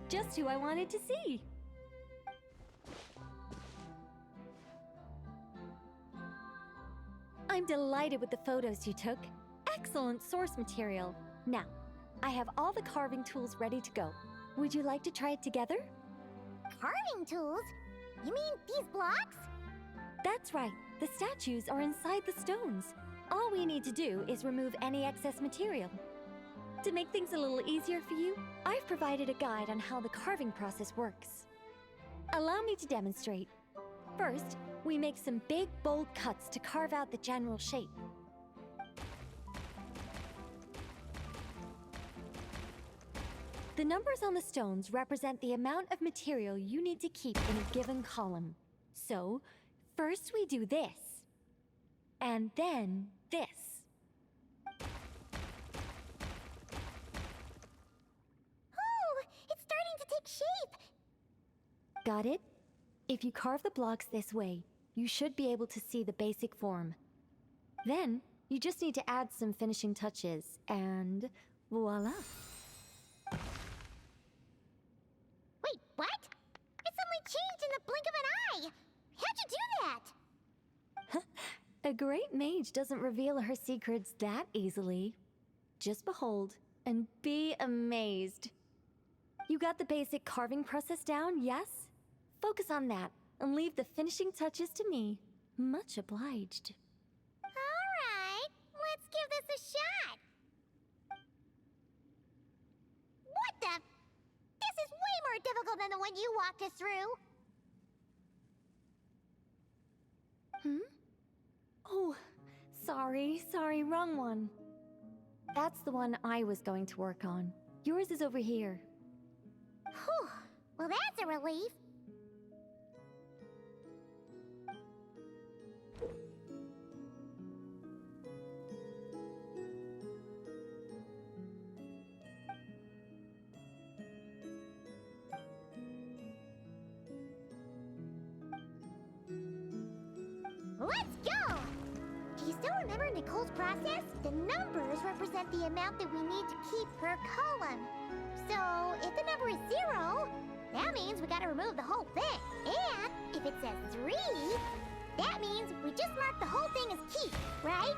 Just who I wanted to see. I'm delighted with the photos you took. Excellent source material. Now, I have all the carving tools ready to go. Would you like to try it together? Carving tools? You mean these blocks? That's right. The statues are inside the stones. All we need to do is remove any excess material. To make things a little easier for you, I've provided a guide on how the carving process works. Allow me to demonstrate. First, we make some big, bold cuts to carve out the general shape. The numbers on the stones represent the amount of material you need to keep in a given column. So, first we do this, and then this. Got it? If you carve the blocks this way, you should be able to see the basic form. Then, you just need to add some finishing touches, and voila. Wait, what? It suddenly changed in the blink of an eye! How'd you do that? A great mage doesn't reveal her secrets that easily. Just behold, and be amazed. You got the basic carving process down, yes? Focus on that, and leave the finishing touches to me. Much obliged. Alright, let's give this a shot. What the? This is way more difficult than the one you walked us through. Oh, sorry, wrong one. That's the one I was going to work on. Yours is over here. Whew, well that's a relief. Let's go! Do you still remember Nicole's process? The numbers represent the amount that we need to keep per column. So, if the number is 0, that means we gotta remove the whole thing. And if it says 3, that means we just mark the whole thing as keep, right?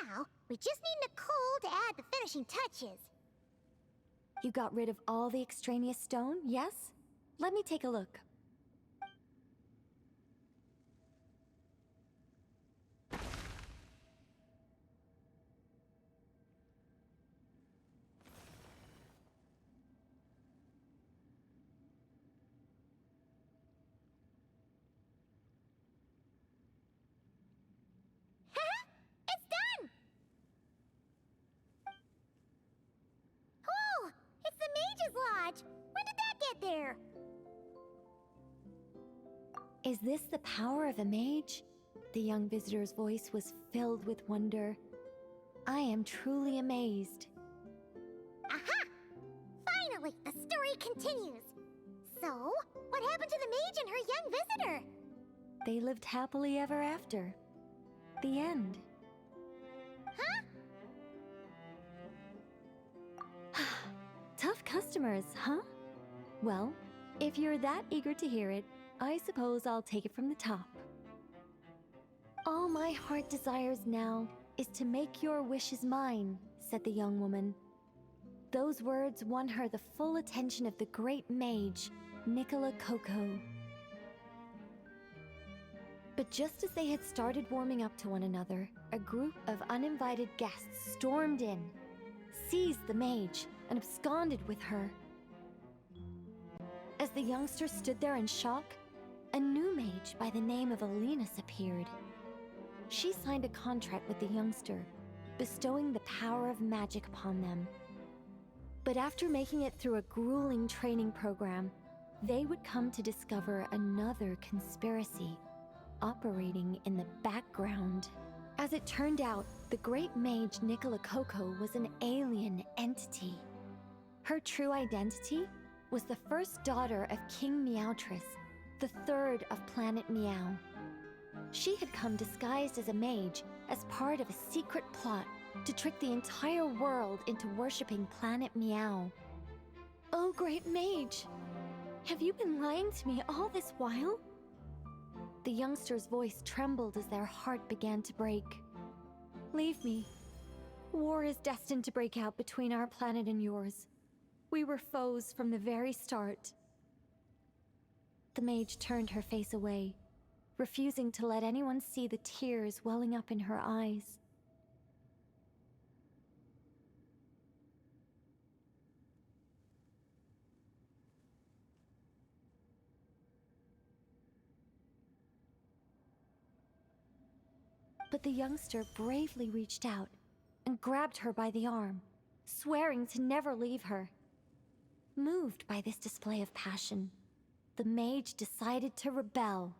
Now, we just need Nicole to add the finishing touches. You got rid of all the extraneous stone, yes? Let me take a look. It's done! Oh, it's the Mage's Lodge! When did that get there? Is this the power of a mage? The young visitor's voice was filled with wonder. I am truly amazed. Aha! Finally, the story continues. So, what happened to the mage and her young visitor? They lived happily ever after. The end. Huh? Tough customers, huh? Well, if you're that eager to hear it, I suppose I'll take it from the top. All my heart desires now is to make your wishes mine, said the young woman. Those words won her the full attention of the great mage, Nicola Coco. But just as they had started warming up to one another, a group of uninvited guests stormed in, seized the mage, and absconded with her. As the youngster stood there in shock, a new mage by the name of Alenus appeared. She signed a contract with the youngster, bestowing the power of magic upon them. But after making it through a grueling training program, they would come to discover another conspiracy operating in the background. As it turned out, the great mage Nicola Coco was an alien entity. Her true identity was the first daughter of King Meowtress, the third of Planet Meow. She had come disguised as a mage as part of a secret plot to trick the entire world into worshipping Planet Meow. Oh, great mage! Have you been lying to me all this while? The youngster's voice trembled as their heart began to break. Leave me. War is destined to break out between our planet and yours. We were foes from the very start. The mage turned her face away, refusing to let anyone see the tears welling up in her eyes. But the youngster bravely reached out and grabbed her by the arm, swearing to never leave her. Moved by this display of passion, the mage decided to rebel.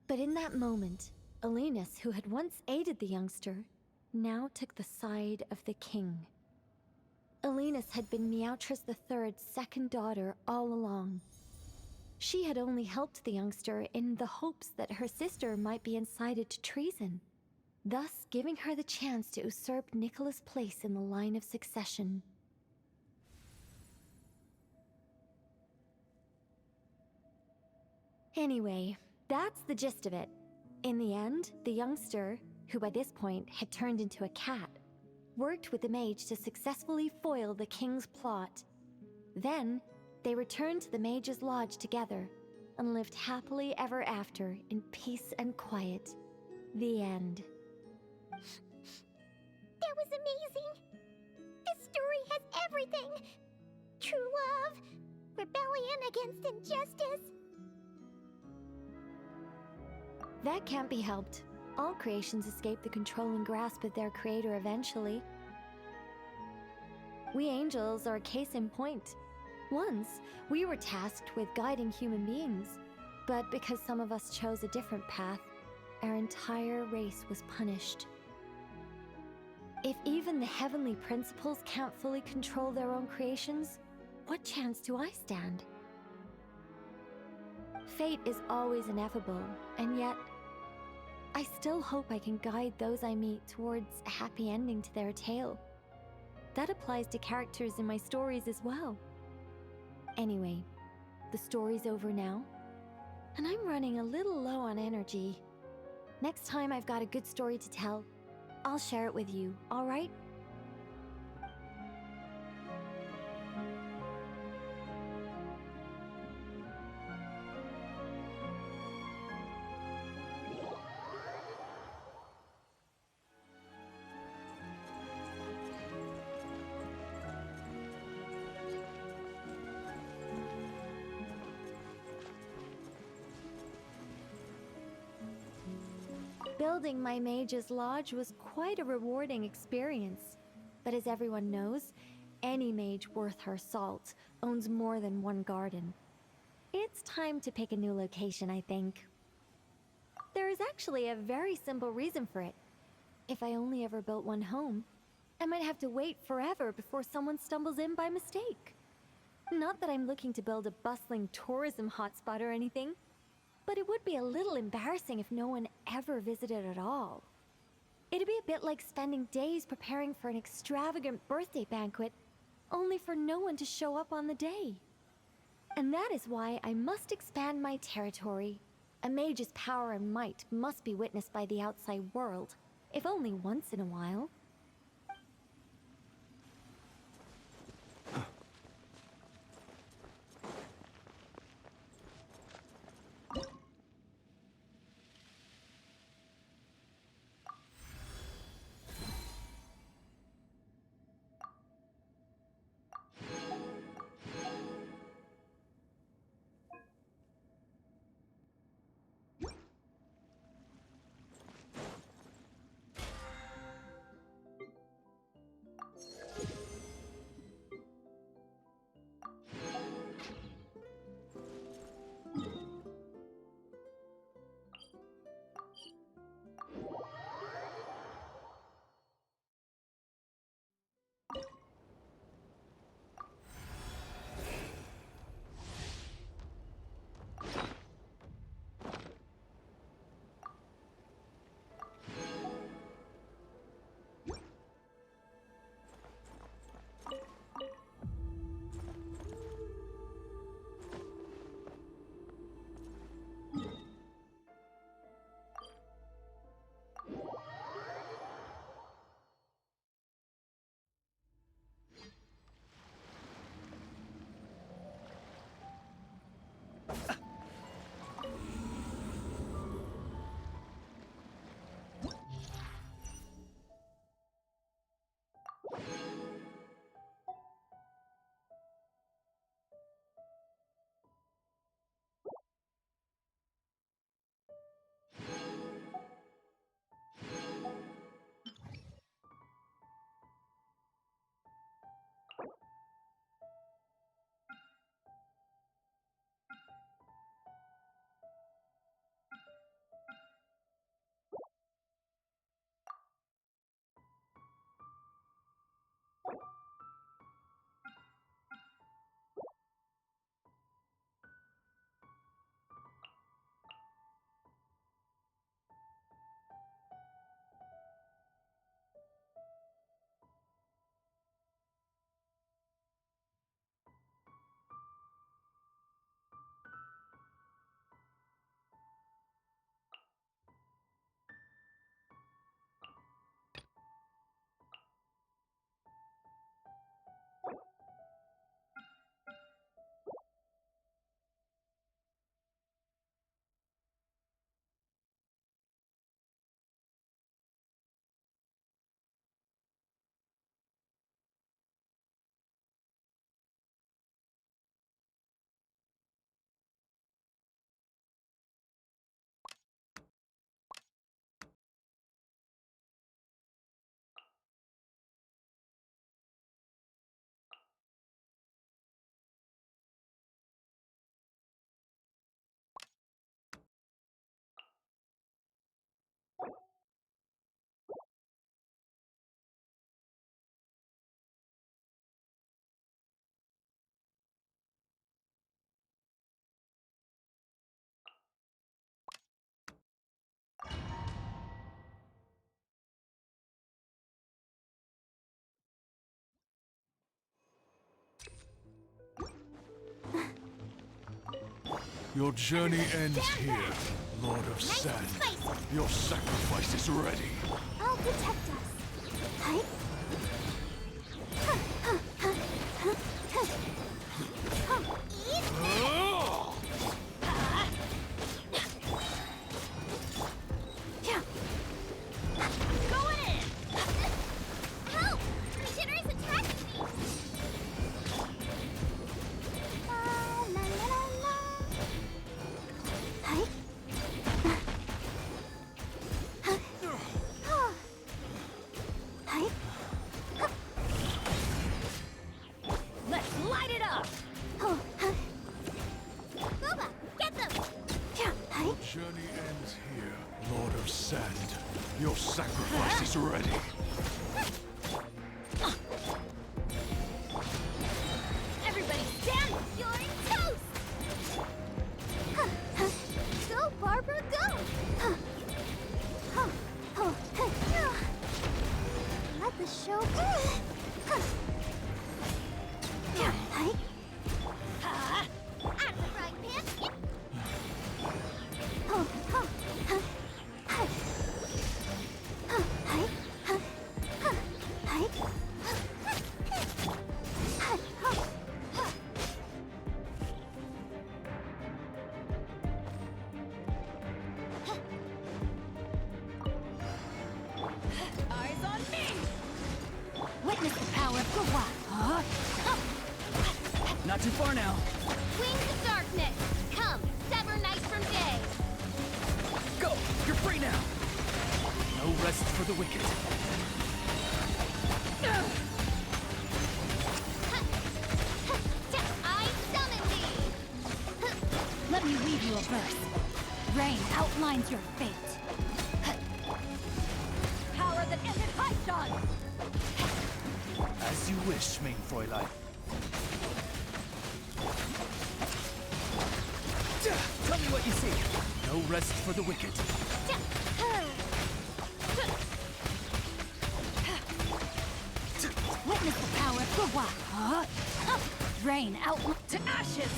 But in that moment, Alenus, who had once aided the youngster, now took the side of the king. Alenus had been Meowtress III's second daughter all along. She had only helped the youngster in the hopes that her sister might be incited to treason, thus giving her the chance to usurp Nicola's place in the line of succession. Anyway, that's the gist of it. In the end, the youngster, who by this point had turned into a cat, worked with the mage to successfully foil the king's plot. Then, they returned to the mage's lodge together and lived happily ever after in peace and quiet. The end. That was amazing! This story has everything! True love, rebellion against injustice. That can't be helped. All creations escape the controlling grasp of their creator eventually. We angels are a case in point. Once, we were tasked with guiding human beings, but because some of us chose a different path, our entire race was punished. If even the heavenly principles can't fully control their own creations, what chance do I stand? Fate is always ineffable, and yet, I still hope I can guide those I meet towards a happy ending to their tale. That applies to characters in my stories as well. Anyway, the story's over now, and I'm running a little low on energy. Next time I've got a good story to tell, I'll share it with you, all right? Building my mage's lodge was quite a rewarding experience. But as everyone knows, any mage worth her salt owns more than one garden. It's time to pick a new location, I think. There is actually a very simple reason for it. If I only ever built one home, I might have to wait forever before someone stumbles in by mistake. Not that I'm looking to build a bustling tourism hotspot or anything, but it would be a little embarrassing if no one ever visited at all. It'd be a bit like spending days preparing for an extravagant birthday banquet, only for no one to show up on the day. And that is why I must expand my territory. A mage's power and might must be witnessed by the outside world, if only once in a while. Your journey ends here, Lord of Sand. Your sacrifice is ready. I'll protect us. Hi. Going in! Help! Shitter is attacking me! La la la la. Hi. Hi. Let's light it up! Oh, Boba, get them! Hi. Your journey ends here, Lord of Sand. Your sacrifice is ready. Everybody stand! You're toast! Go, Barbara, go! Let the show go! Hi. Out of the frying pan! Hi. Eyes on me! Witness the power of Gawat! Not too far now. Wings of darkness! Come, sever night from day! Go! You're free now! No rest for the wicked. I summon thee! Let me read you a verse. Rain outlines your fate. Power that ended Haishan! As you wish, main Fräulein. Tell me what you see. No rest for the wicked. Witness the power of Gawat! Rain out to ashes!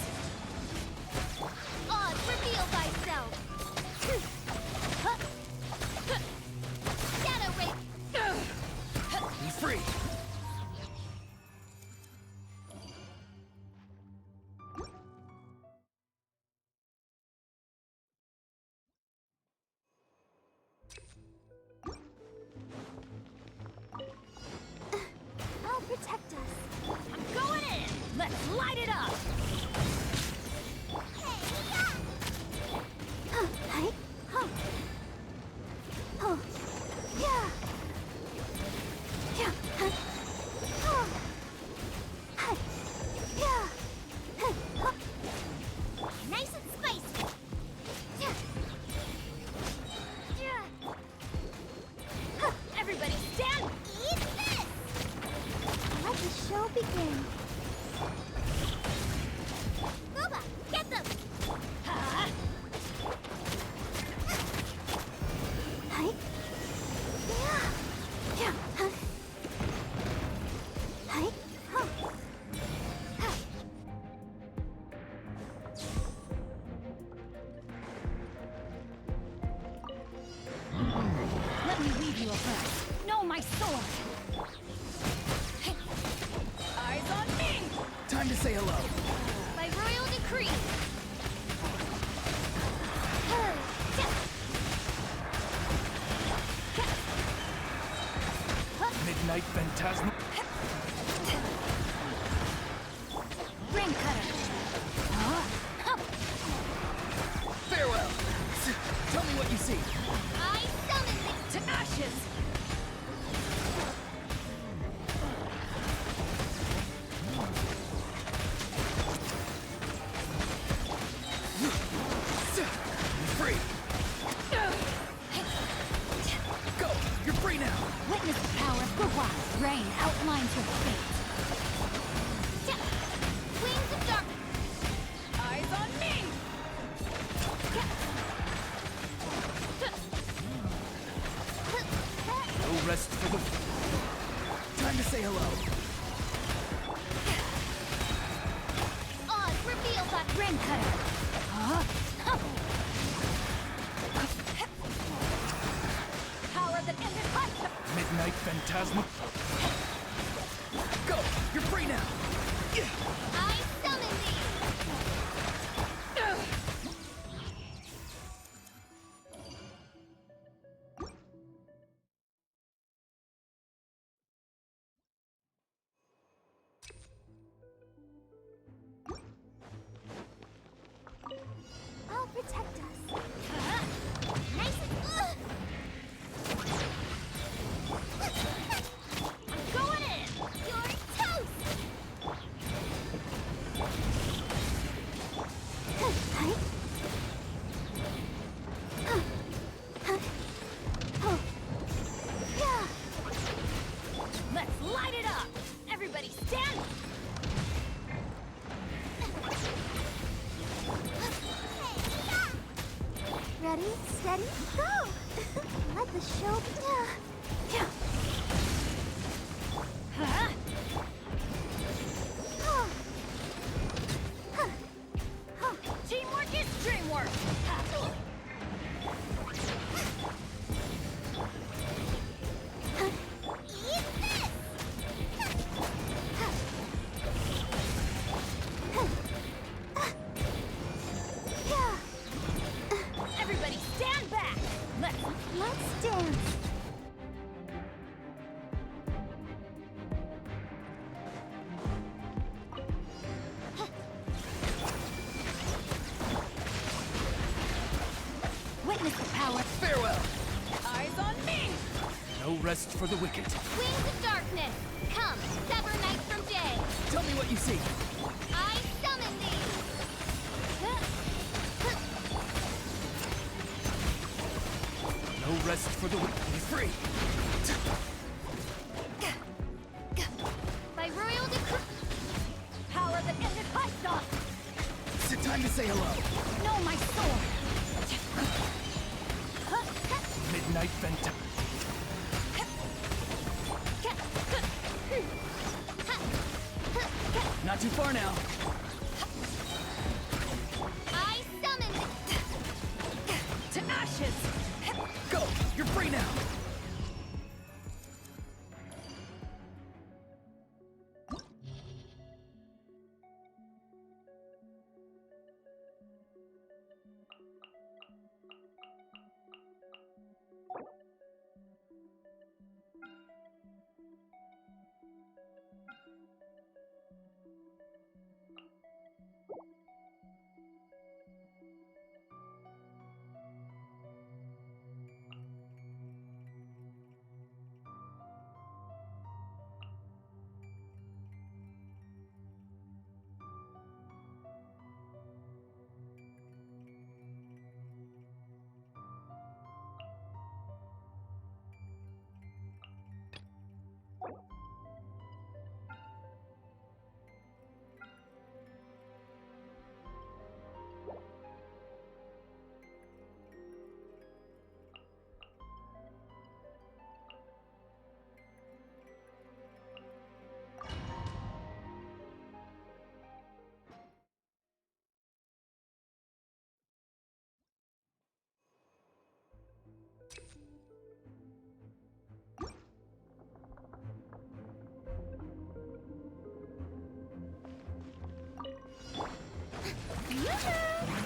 Oz, reveal thyself! Shadow Ray! Be free! I'll protect us. I'm going in! Let's light it up! Hi. Oh. Yeah. Yeah. Oh. Hi. Yeah. Nice and spicy. Yeah. Yeah. Everybody stand! Eat this. Let the show begin. Boba, get them. Hi. Yeah. Yeah. Hi. Let me read you a verse. Know my sword! Eyes on me! Time to say hello. By royal decree. Midnight Phantasma. Ring cutter! Farewell. Tell me what you see. I summon thee To ashes! Free. Go. You're free now. Witness the power of Gawat! Rain outlines your fate. wings of darkness. Eyes on me! No rest for the... Time to say hello. Oz, reveal that Ring cutter! Phantasma. Go! You're free now! I summon thee! I'll protect us. Nice. I'm going in. You're toast. Let's light it up! Everybody stand! Ready, steady, go! Let the show begin. Teamwork is dreamwork! Eat this! Everybody stand back! Let's dance. Witness the power! Farewell! Eyes on me! No rest for the wicked. Wings of darkness, come, sever night from day. Tell me what you see. I summon thee. No rest for the wicked. Be free! By royal decree. Power that ended Python! Is it time to say hello? No, my sword! Midnight Phantasma. Not too far now. I summon To ashes! Go! You're free now!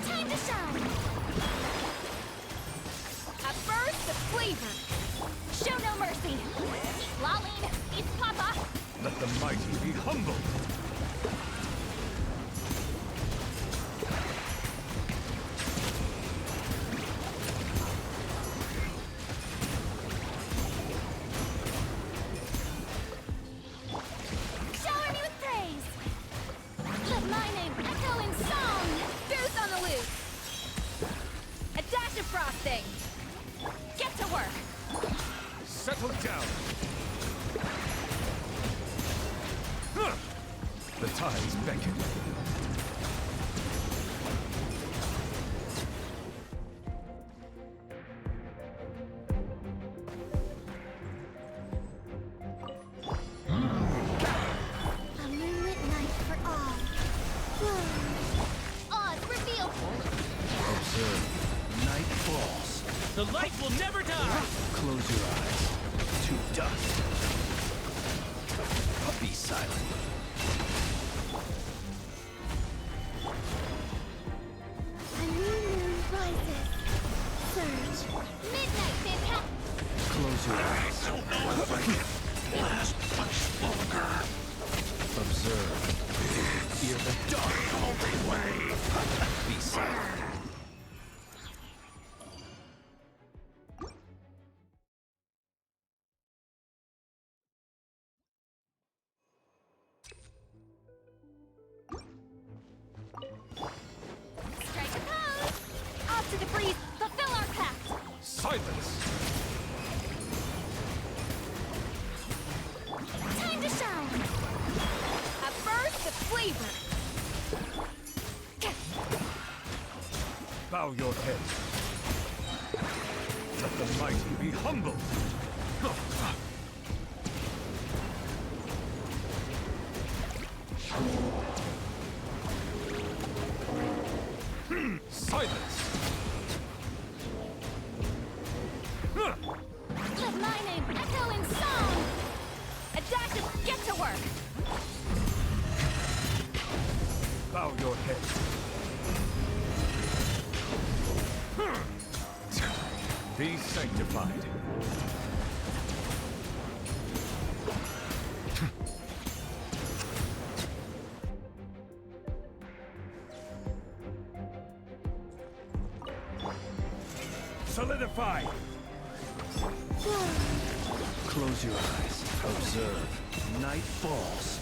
time to shine. A burst of flavor! Show no mercy! Lolline, it's Papa. Let the mighty be humble. Shower me with praise! Let my name echo in song! Boots on the loose! A dash of frosting! Get to work! Settle down. Huh. The tides beckon. A moonlit night for all. Oz, reveal. Observe. Night falls. The light will never die! Close your eyes. To dust. silent. A new moon rises. Surge. Midnight fantastic. Close your eyes. Last much longer. Observe. Fear the dark. Only way. Be silent. Strike a pose! Off to the breeze! Fulfill our pact! Silence! Time to shine. A burst of flavor! Bow your head. Let the mighty be humble. Silence! Let my name echo in song! A dash of get to work! Bow your head. Be sanctified. Solidify! Close your eyes. Observe. Night falls.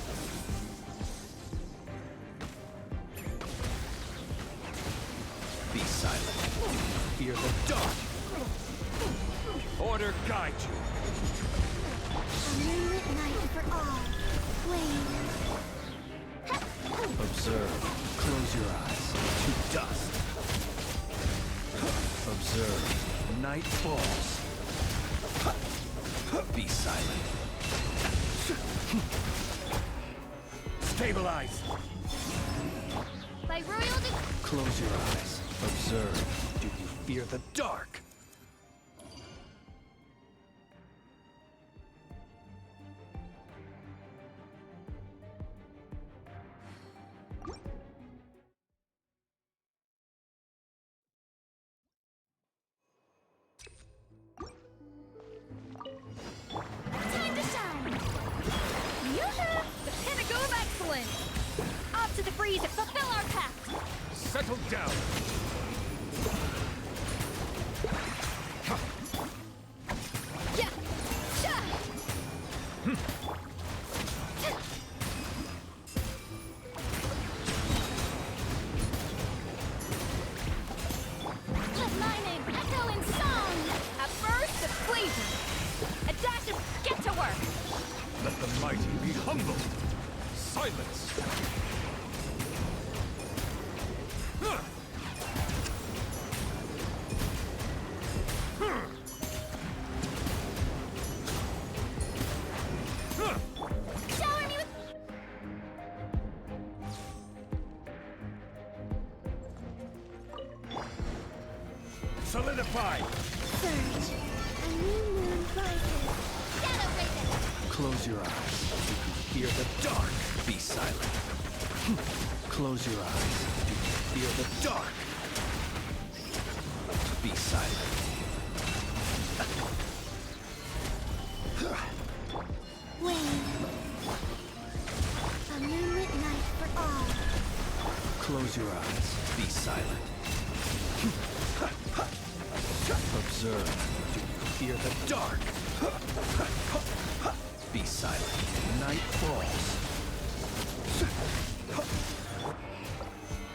Be silent. Fear the dark. Order guide you. A moonlit night for all. Flame. Observe. Close your eyes. To dust. Observe. Night falls. Be silent. Stabilize. By royal Close your eyes. Observe. Do you fear the dark? Time to shine. Yoo-hoo! The pinnacle of excellence! Off to the breeze to fulfill our pact! Settle down. Yeah! Sha! Let my name echo in song. A burst of flavor! A dash of get to work! Let the mighty be humble. Silence. Shower me with Solidify. surge. A new moon rises. Shadow Raven. Close your eyes. Do you fear the dark? Be silent. Close your eyes. Do you fear the dark? Be silent. Wane. A moonlit night for all. Close your eyes. Be silent. Observe. Do you fear the dark? Be silent. Night falls.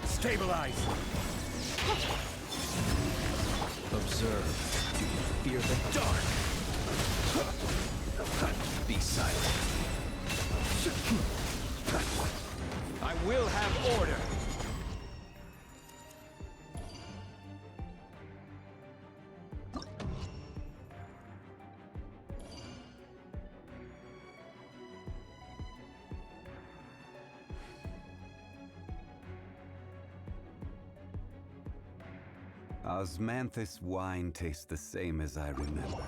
Stabilize. Observe. Do you fear the dark? Be silent. I will have order. Osmanthus wine tastes the same as I remember.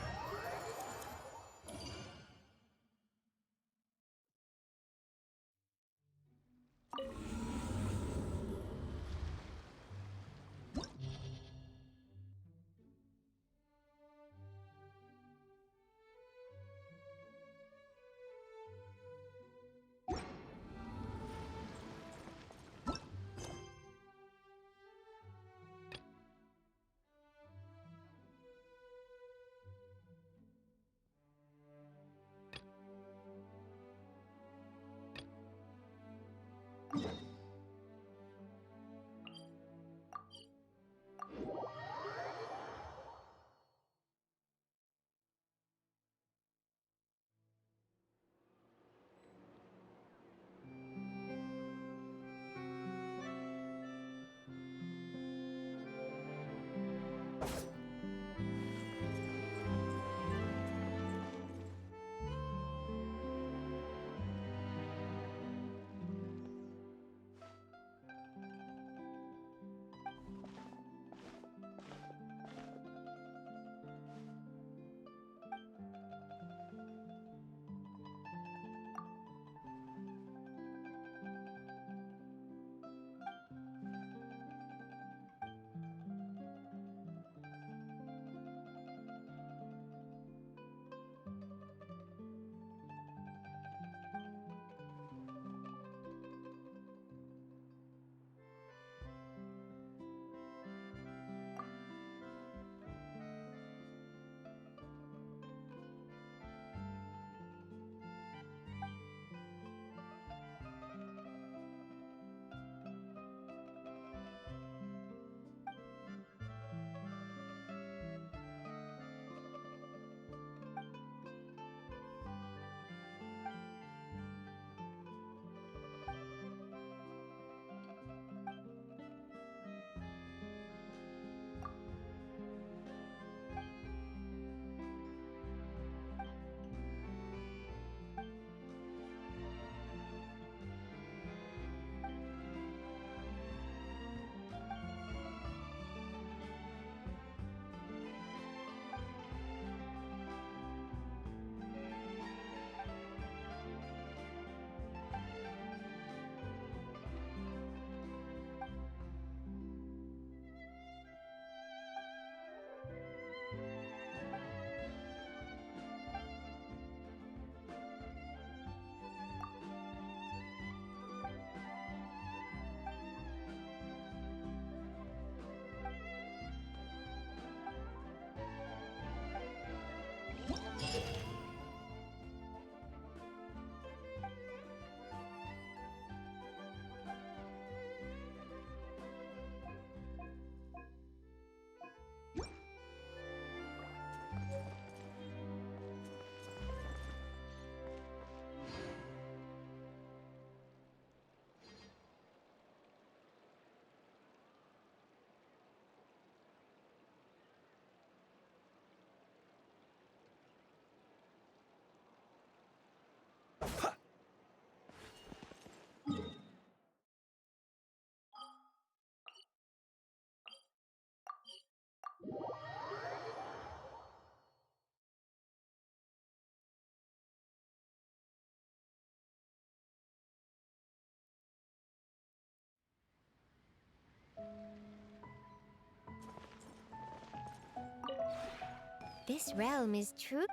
This realm is true.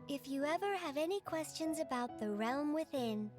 If you ever have any questions about the realm within,